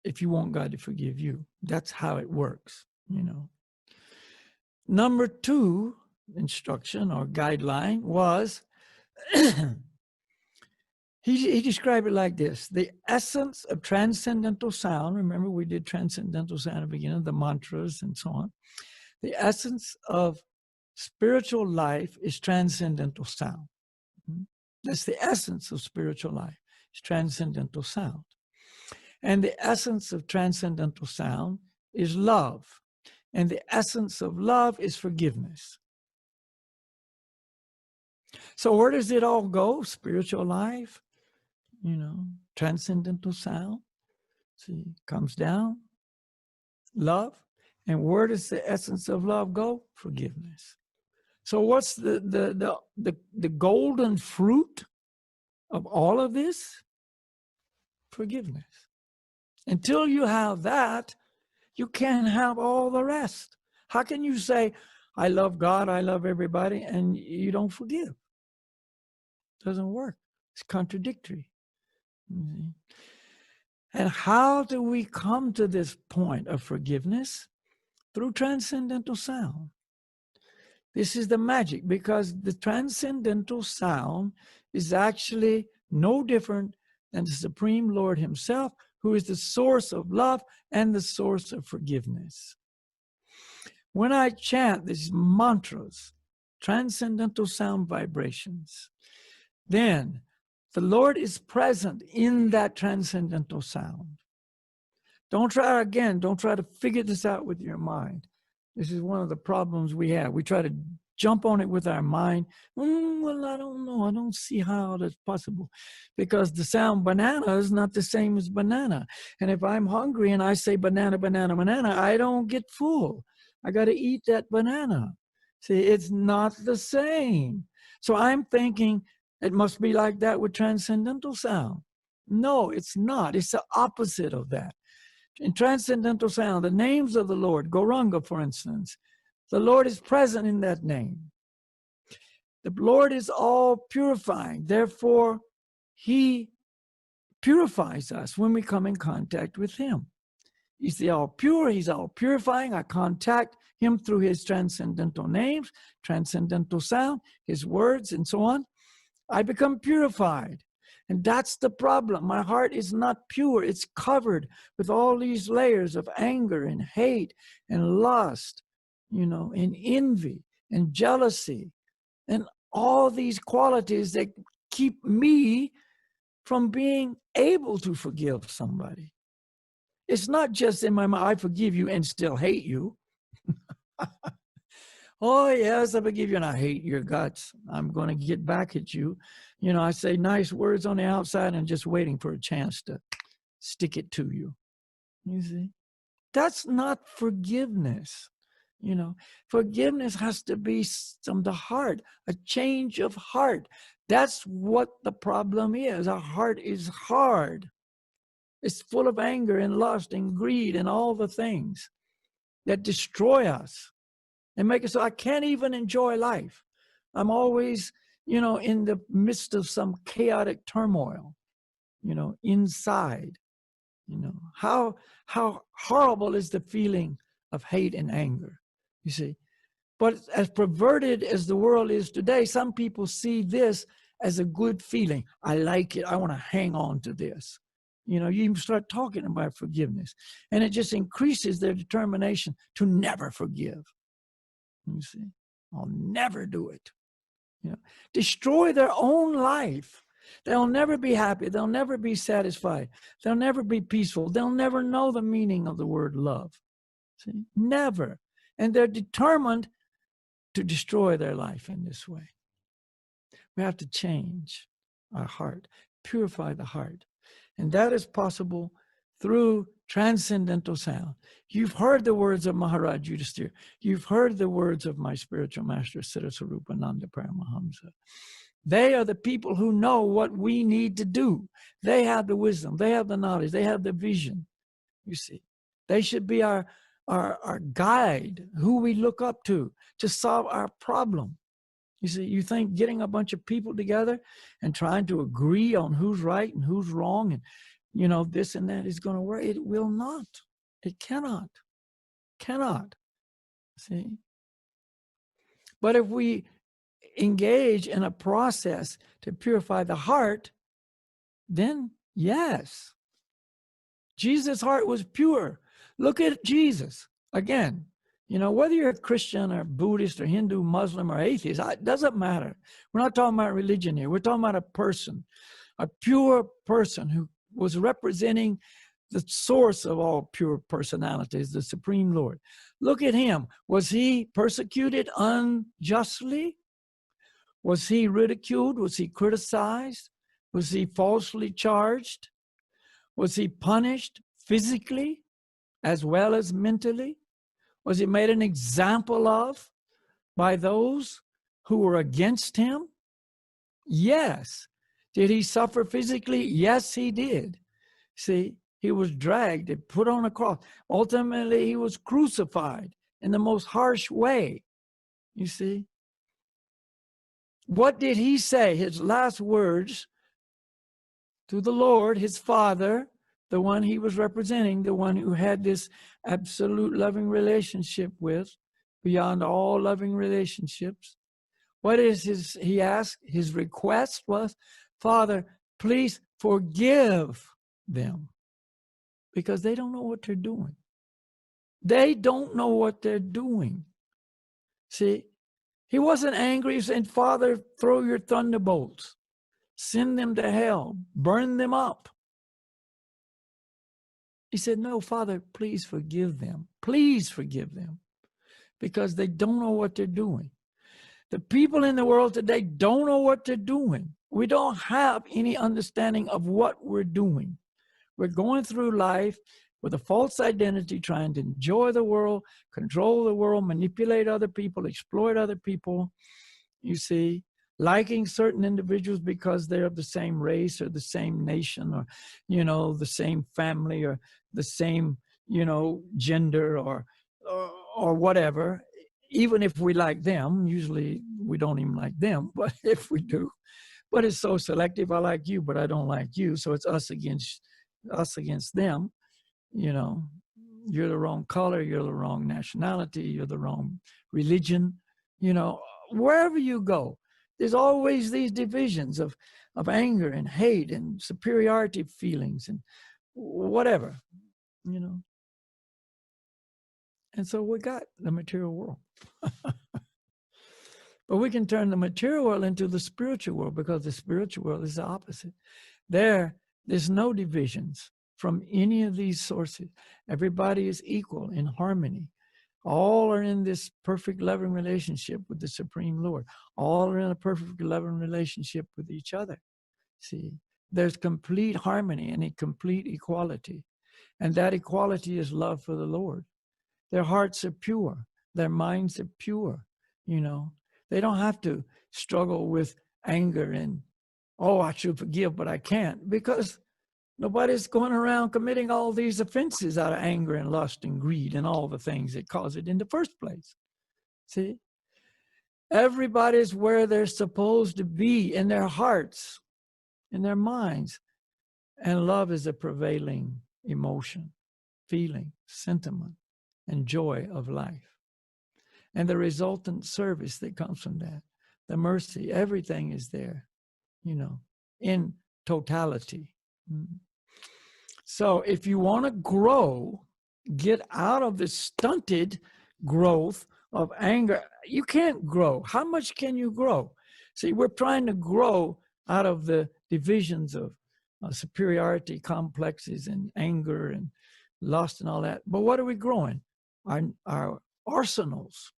if you want God to forgive you. That's how it works, you know. Number 2 instruction or guideline was, he described it like this: the essence of transcendental sound. Remember, we did transcendental sound at the beginning, the mantras and so on. The essence of spiritual life is transcendental sound. That's the essence of spiritual life. It's transcendental sound. And the essence of transcendental sound is love. And the essence of love is forgiveness. So where does it all go? Spiritual life, you know, transcendental sound. See, comes down, love. And where does the essence of love go? Forgiveness. So what's the golden fruit of all of this? Forgiveness. Until you have that, you can't have all the rest. How can you say, I love God, I love everybody, and you don't forgive? It doesn't work. It's contradictory. And how do we come to this point of forgiveness? Through transcendental sound. This is the magic, because the transcendental sound is actually no different than the Supreme Lord himself, who is the source of love and the source of forgiveness. When I chant these mantras, transcendental sound vibrations, then the Lord is present in that transcendental sound. Don't try to figure this out with your mind. This is one of the problems we have. We try to jump on it with our mind. Well, I don't know. I don't see how that's possible. Because the sound banana is not the same as banana. And if I'm hungry and I say banana, banana, banana, I don't get full. I got to eat that banana. See, it's not the same. So I'm thinking it must be like that with transcendental sound. No, it's not. It's the opposite of that. In transcendental sound, the names of the Lord, Gauranga, for instance, the Lord is present in that name. The Lord is all purifying. Therefore, he purifies us when we come in contact with him. He's the all pure. He's all purifying. I contact him through his transcendental names, transcendental sound, his words, and so on. I become purified. And that's the problem. My heart is not pure. It's covered with all these layers of anger and hate and lust, and envy and jealousy and all these qualities that keep me from being able to forgive somebody. It's not just in my mind, I forgive you and still hate you. Oh, yes, I forgive you and I hate your guts. I'm going to get back at you. I say nice words on the outside and just waiting for a chance to stick it to you. You see? That's not forgiveness. Forgiveness has to be from the heart, a change of heart. That's what the problem is. Our heart is hard. It's full of anger and lust and greed and all the things that destroy us and make it so I can't even enjoy life. I'm always, in the midst of some chaotic turmoil, inside. How horrible is the feeling of hate and anger, you see? But as perverted as the world is today, some people see this as a good feeling. I like it. I want to hang on to this. You even start talking about forgiveness, and it just increases their determination to never forgive. You see, I'll never do it. Destroy their own life. They'll never be happy. They'll never be satisfied. They'll never be peaceful. They'll never know the meaning of the word love. See, never. And they're determined to destroy their life in this way. We have to change our heart, purify the heart. And that is possible through transcendental sound. You've heard the words of Maharaj Yudhisthira. You've heard the words of my spiritual master, Siddhasarupananda Paramahamsa. They are the people who know what we need to do. They have the wisdom. They have the knowledge. They have the vision. You see, they should be our guide, who we look up to solve our problem. You see, you think getting a bunch of people together and trying to agree on who's right and who's wrong and, this and that is going to work. It will not. It cannot. Cannot. See? But if we engage in a process to purify the heart, then yes. Jesus' heart was pure. Look at Jesus. Again, whether you're a Christian or Buddhist or Hindu, Muslim or atheist, it doesn't matter. We're not talking about religion here. We're talking about a person, a pure person who was representing the source of all pure personalities, the Supreme Lord. Look at him. Was he persecuted unjustly? Was he ridiculed? Was he criticized? Was he falsely charged? Was he punished physically as well as mentally? Was he made an example of by those who were against him? Yes. Did he suffer physically? Yes, he did. See, he was dragged and put on a cross. Ultimately, he was crucified in the most harsh way. You see? What did he say? His last words to the Lord, his Father, the one he was representing, the one who had this absolute loving relationship with, beyond all loving relationships. What is he asked? His request was, Father, please forgive them, because they don't know what they're doing. They don't know what they're doing. See, he wasn't angry. He said, Father, throw your thunderbolts, send them to hell, burn them up. He said, no, Father, please forgive them. Please forgive them, because they don't know what they're doing. The people in the world today don't know what they're doing. We don't have any understanding of what we're doing. We're going through life with a false identity, trying to enjoy the world, control the world, manipulate other people, exploit other people, you see, liking certain individuals because they're of the same race or the same nation or, you know, the same family or the same, you know, gender or whatever. Even if we like them, usually we don't even like them, but if we do, but it's so selective. I like you, but I don't like you. So it's us against them. You know, you're the wrong color, you're the wrong nationality, you're the wrong religion. You know, wherever you go, there's always these divisions of anger and hate and superiority feelings and whatever, you know. And so we got the material world. But we can turn the material world into the spiritual world, because the spiritual world is the opposite. There's no divisions from any of these sources. Everybody is equal in harmony. All are in this perfect loving relationship with the Supreme Lord. All are in a perfect loving relationship with each other. See, there's complete harmony and a complete equality. And that equality is love for the Lord. Their hearts are pure. Their minds are pure. You know, they don't have to struggle with anger and, oh, I should forgive, but I can't, because nobody's going around committing all these offenses out of anger and lust and greed and all the things that cause it in the first place. See, everybody's where they're supposed to be in their hearts, in their minds. And love is a prevailing emotion, feeling, sentiment, and joy of life. And the resultant service that comes from that, the mercy, everything is there, you know, in totality. So if you want to grow, get out of the stunted growth of anger. You can't grow. How much can you grow? See, we're trying to grow out of the divisions of superiority complexes and anger and lust and all that. But what are we growing? Our arsenals.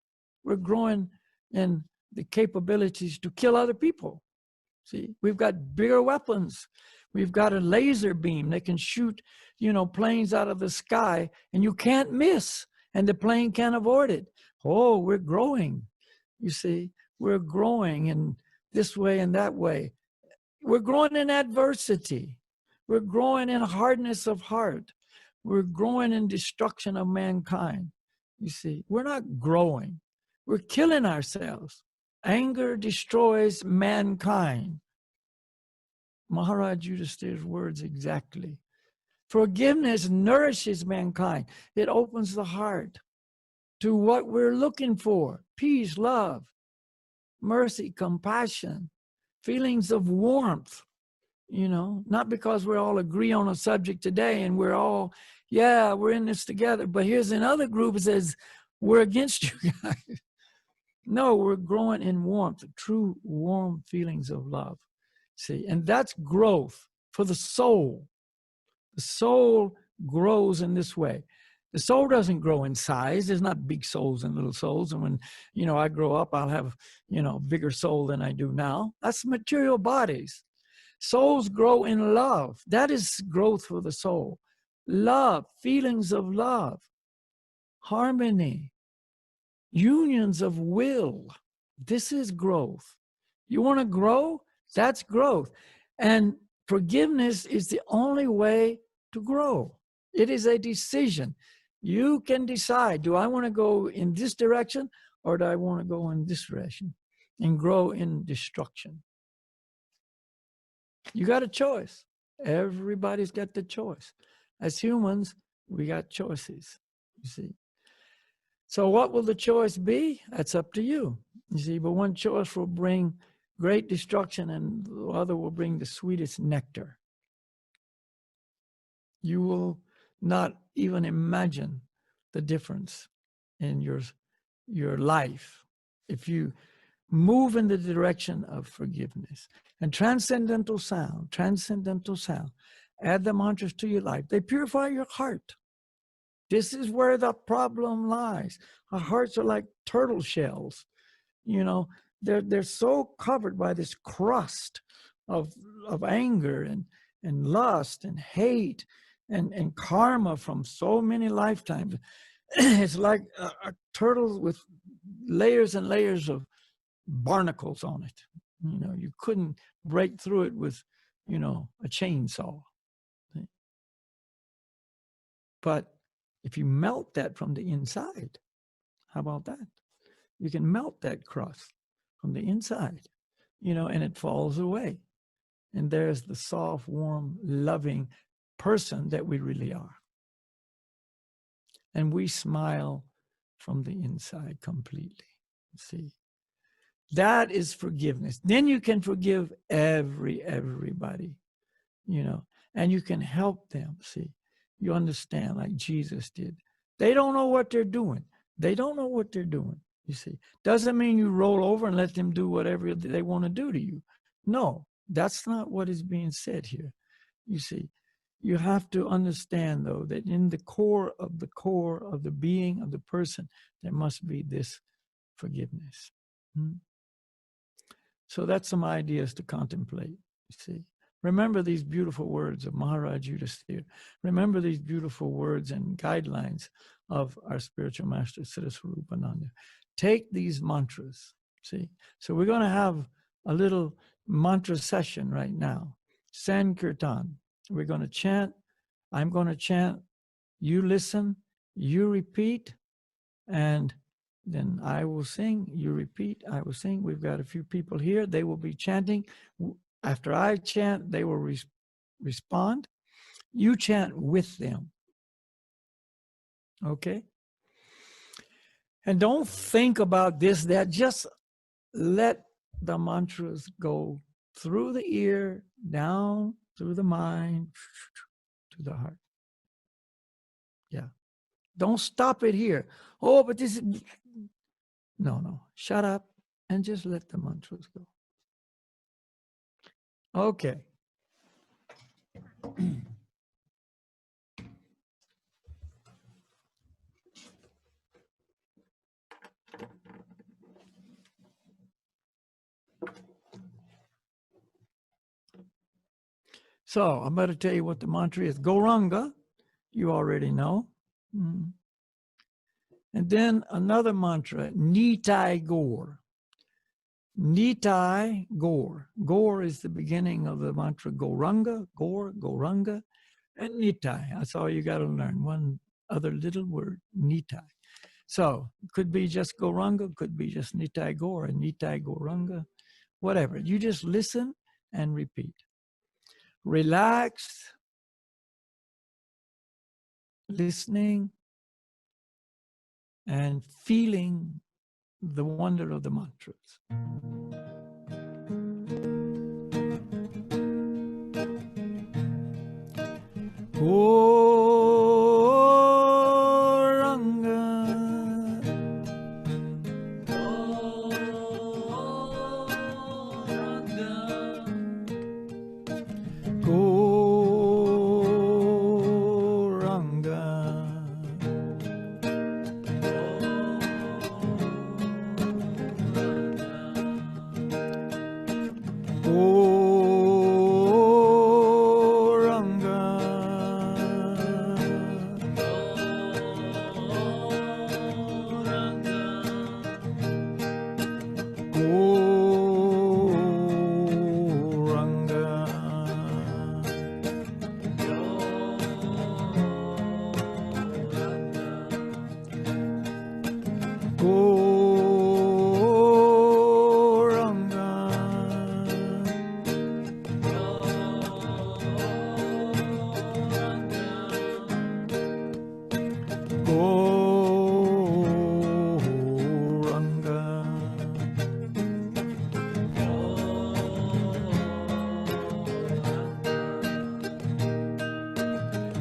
We're growing in the capabilities to kill other people. See, we've got bigger weapons. We've got a laser beam that can shoot, you know, planes out of the sky, and you can't miss, and the plane can't avoid it. Oh, we're growing. You see, we're growing in this way and that way. We're growing in adversity. We're growing in hardness of heart. We're growing in destruction of mankind. You see, we're not growing. We're killing ourselves. Anger destroys mankind. Maharaj Yudhisthira's words exactly. Forgiveness nourishes mankind. It opens the heart to what we're looking for: peace, love, mercy, compassion, feelings of warmth. You know, not because we all agree on a subject today and we're all, yeah, we're in this together, but here's another group that says, we're against you guys. No, we're growing in warmth, true warm feelings of love. See, and that's growth for the soul. The soul grows in this way. The soul doesn't grow in size. There's not big souls and little souls. And when, you know, I grow up, I'll have, you know, bigger soul than I do now. That's material bodies. Souls grow in love. That is growth for the soul. Love, feelings of love, harmony, unions of will. This is growth. You want to grow? That's growth. And forgiveness is the only way to grow. It is a decision. You can decide, do I want to go in this direction or do I want to go in this direction and grow in destruction? You got a choice. Everybody's got the choice. As humans, we got choices, you see. So what will the choice be? That's up to you, you see. But one choice will bring great destruction and the other will bring the sweetest nectar. You will not even imagine the difference in your life if you move in the direction of forgiveness. And transcendental sound, add the mantras to your life. They purify your heart. This is where the problem lies. Our hearts are like turtle shells. You know, they're so covered by this crust of anger and lust and hate and karma from so many lifetimes. It's like a turtle with layers and layers of barnacles on it. You know, you couldn't break through it with, you know, a chainsaw. But if you melt that from the inside, how about that? You can melt that crust from the inside, you know, and it falls away. And there's the soft, warm, loving person that we really are. And we smile from the inside completely, see. That is forgiveness. Then you can forgive everybody, you know, and you can help them, see. You understand, like Jesus did. They don't know what they're doing. They don't know what they're doing, you see. Doesn't mean you roll over and let them do whatever they want to do to you. No, that's not what is being said here, you see. You have to understand, though, that in the core of the being of the person, there must be this forgiveness. So that's some ideas to contemplate, you see. Remember these beautiful words of Maharaj Yudhisthira. Remember these beautiful words and guidelines of our spiritual master, Siddhaswarupananda. Take these mantras, see. So we're going to have a little mantra session right now. Sankirtan. We're going to chant. I'm going to chant. You listen. You repeat. And then I will sing. You repeat. I will sing. We've got a few people here. They will be chanting. After I chant, they will respond. You chant with them. Okay? And don't think about this, that. Just let the mantras go through the ear, down through the mind, to the heart. Yeah. Don't stop it here. Oh, but this is... No. Shut up and just let the mantras go. Okay. So I'm going to tell you what the mantra is. Gauranga, you already know. And then another mantra, Nitai Gaur. Nitai Gaur. Gaur is the beginning of the mantra Gauranga, Gauranga, and Nitai. That's all you got to learn. One other little word, Nitai. So it could be just Gauranga, could be just Nitai Gaur, and Nitai Gauranga, whatever. You just listen and repeat. Relaxed, listening, and feeling the wonder of the mantras.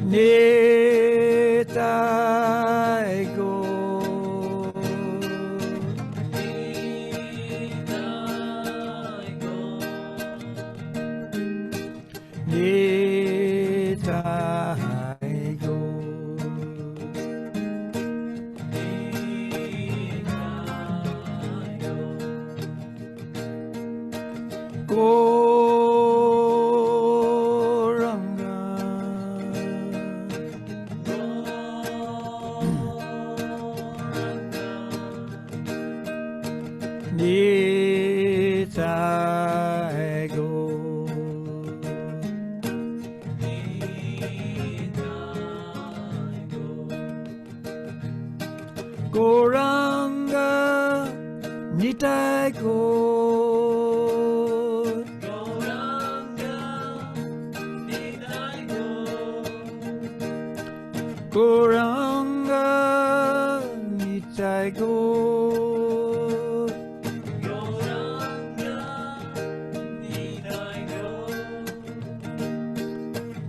Nitai go. Nitai go. Goranga. Nitai go. Goranga Nitai go.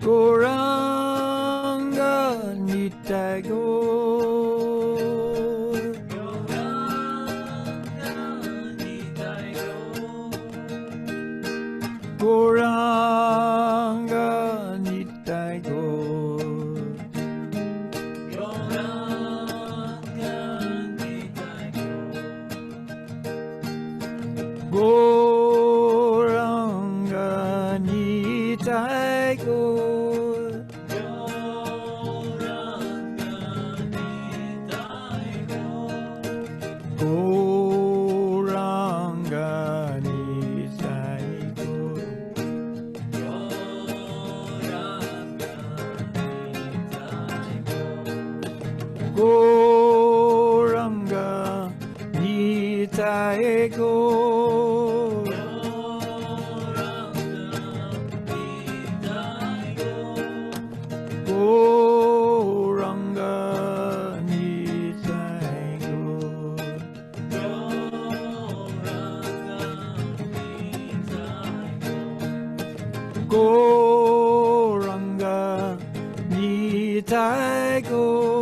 Goranga Nitai go. Goranga Nitai go. Goranga Nitai go. Goranga Nitai go. Goranga Nitai go. Goranga Nitai go. Goranga Nitai go.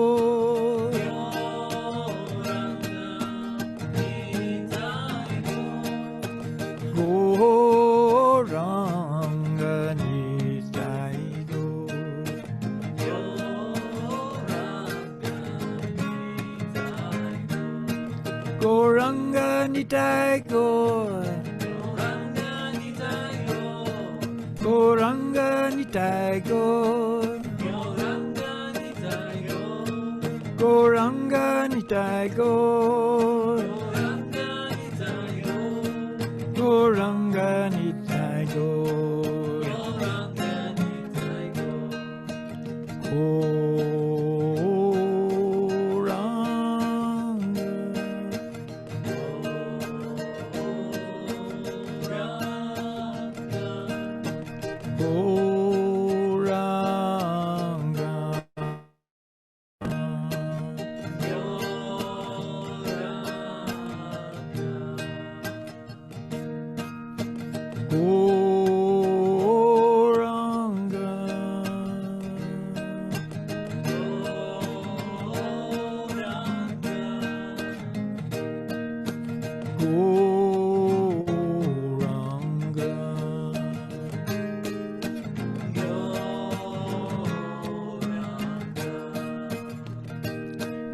Goranga Nitai go. Goranga Nitai go. Goranga Nitai go. Goranga Nitai go. Goranga Nitai go. Goranga Nitai go.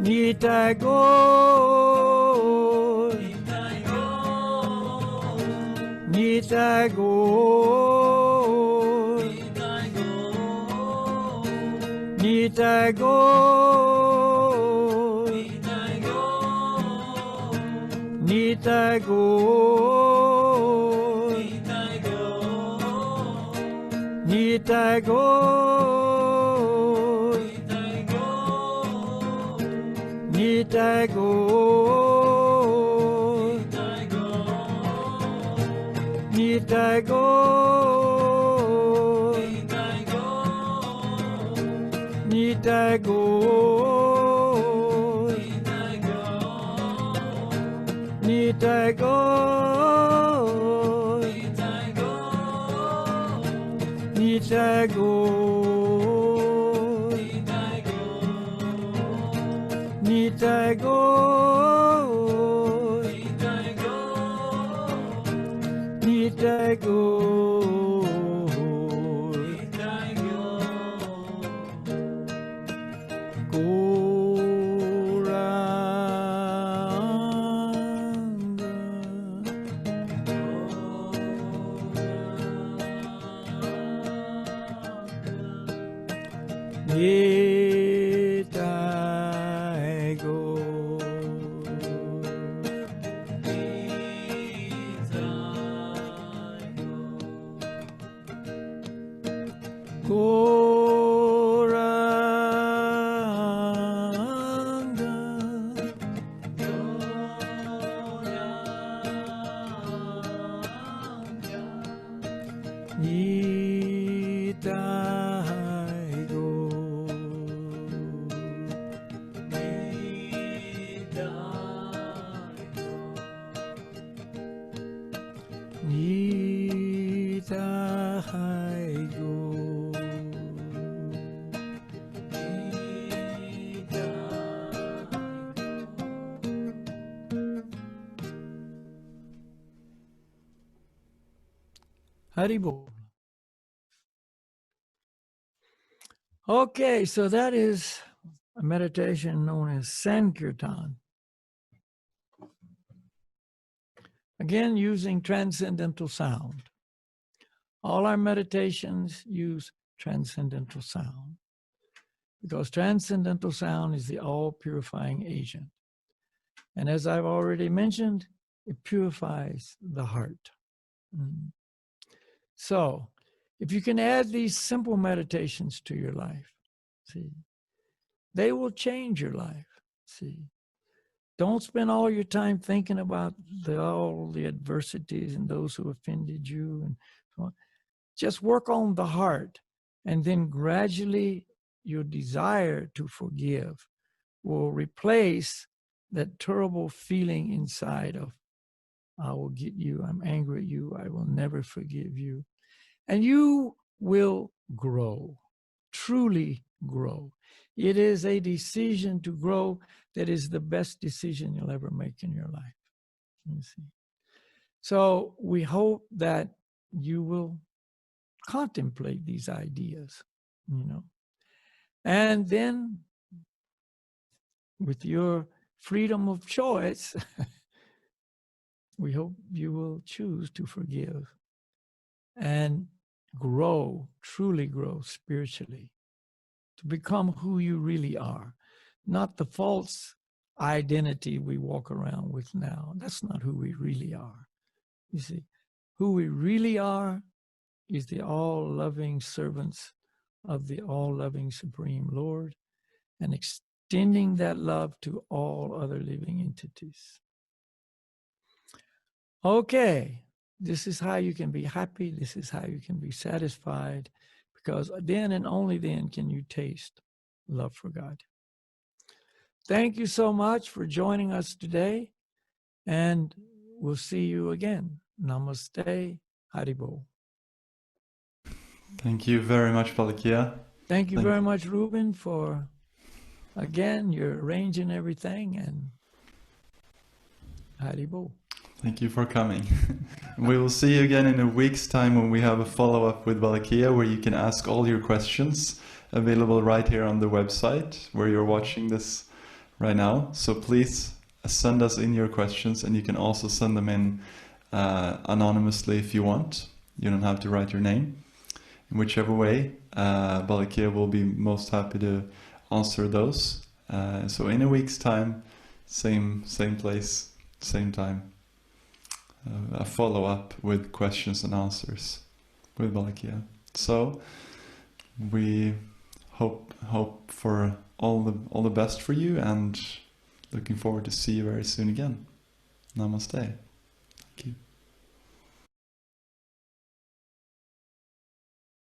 Nitai go. Nitai go. Nitai go. Nitai go. Nitai go. Nitai go. Nitai go. Nitai go. Nitai go. Nitai go. Nitai go, Nitai go, Nitai go, Nitai go, Gauranga. Nitai go, Nitai go, Gauranga, Gauranga, Nitai go, Nitai go, Haribol. Okay, so that is a meditation known as Sankirtan. Again, using transcendental sound. All our meditations use transcendental sound because transcendental sound is the all-purifying agent. And as I've already mentioned, it purifies the heart. So, if you can add these simple meditations to your life, see, they will change your life, see. Don't spend all your time thinking about all the adversities and those who offended you and so on. Just work on the heart, and then gradually your desire to forgive will replace that terrible feeling inside of, I will get you, I'm angry at you, I will never forgive you. And you will grow, truly grow. It is a decision to grow that is the best decision you'll ever make in your life. You see. So we hope that you will contemplate these ideas, and then with your freedom of choice, we hope you will choose to forgive and grow, truly grow spiritually, to become who you really are, not the false identity we walk around with now. That's not who we really are. You see, who we really are is the all-loving servants of the all-loving Supreme Lord, and extending that love to all other living entities. Okay, this is how you can be happy. This is how you can be satisfied, because then and only then can you taste love for God. Thank you so much for joining us today, and we'll see you again. Namaste, Haribol. Thank you very much, Balakhilya. Thank you very much, Ruben, for, again, you're arranging everything, and Haribol. Thank you for coming. We will see you again in a week's time when we have a follow-up with Balakhilya, where you can ask all your questions, available right here on the website where you're watching this right now. So please send us in your questions, and you can also send them in anonymously if you want. You don't have to write your name. In whichever way, Balakhilya will be most happy to answer those. So in a week's time, same place, same time, a follow-up with questions and answers with Balakhilya. So we hope for all the best for you, and looking forward to see you very soon again. Namaste. Thank you.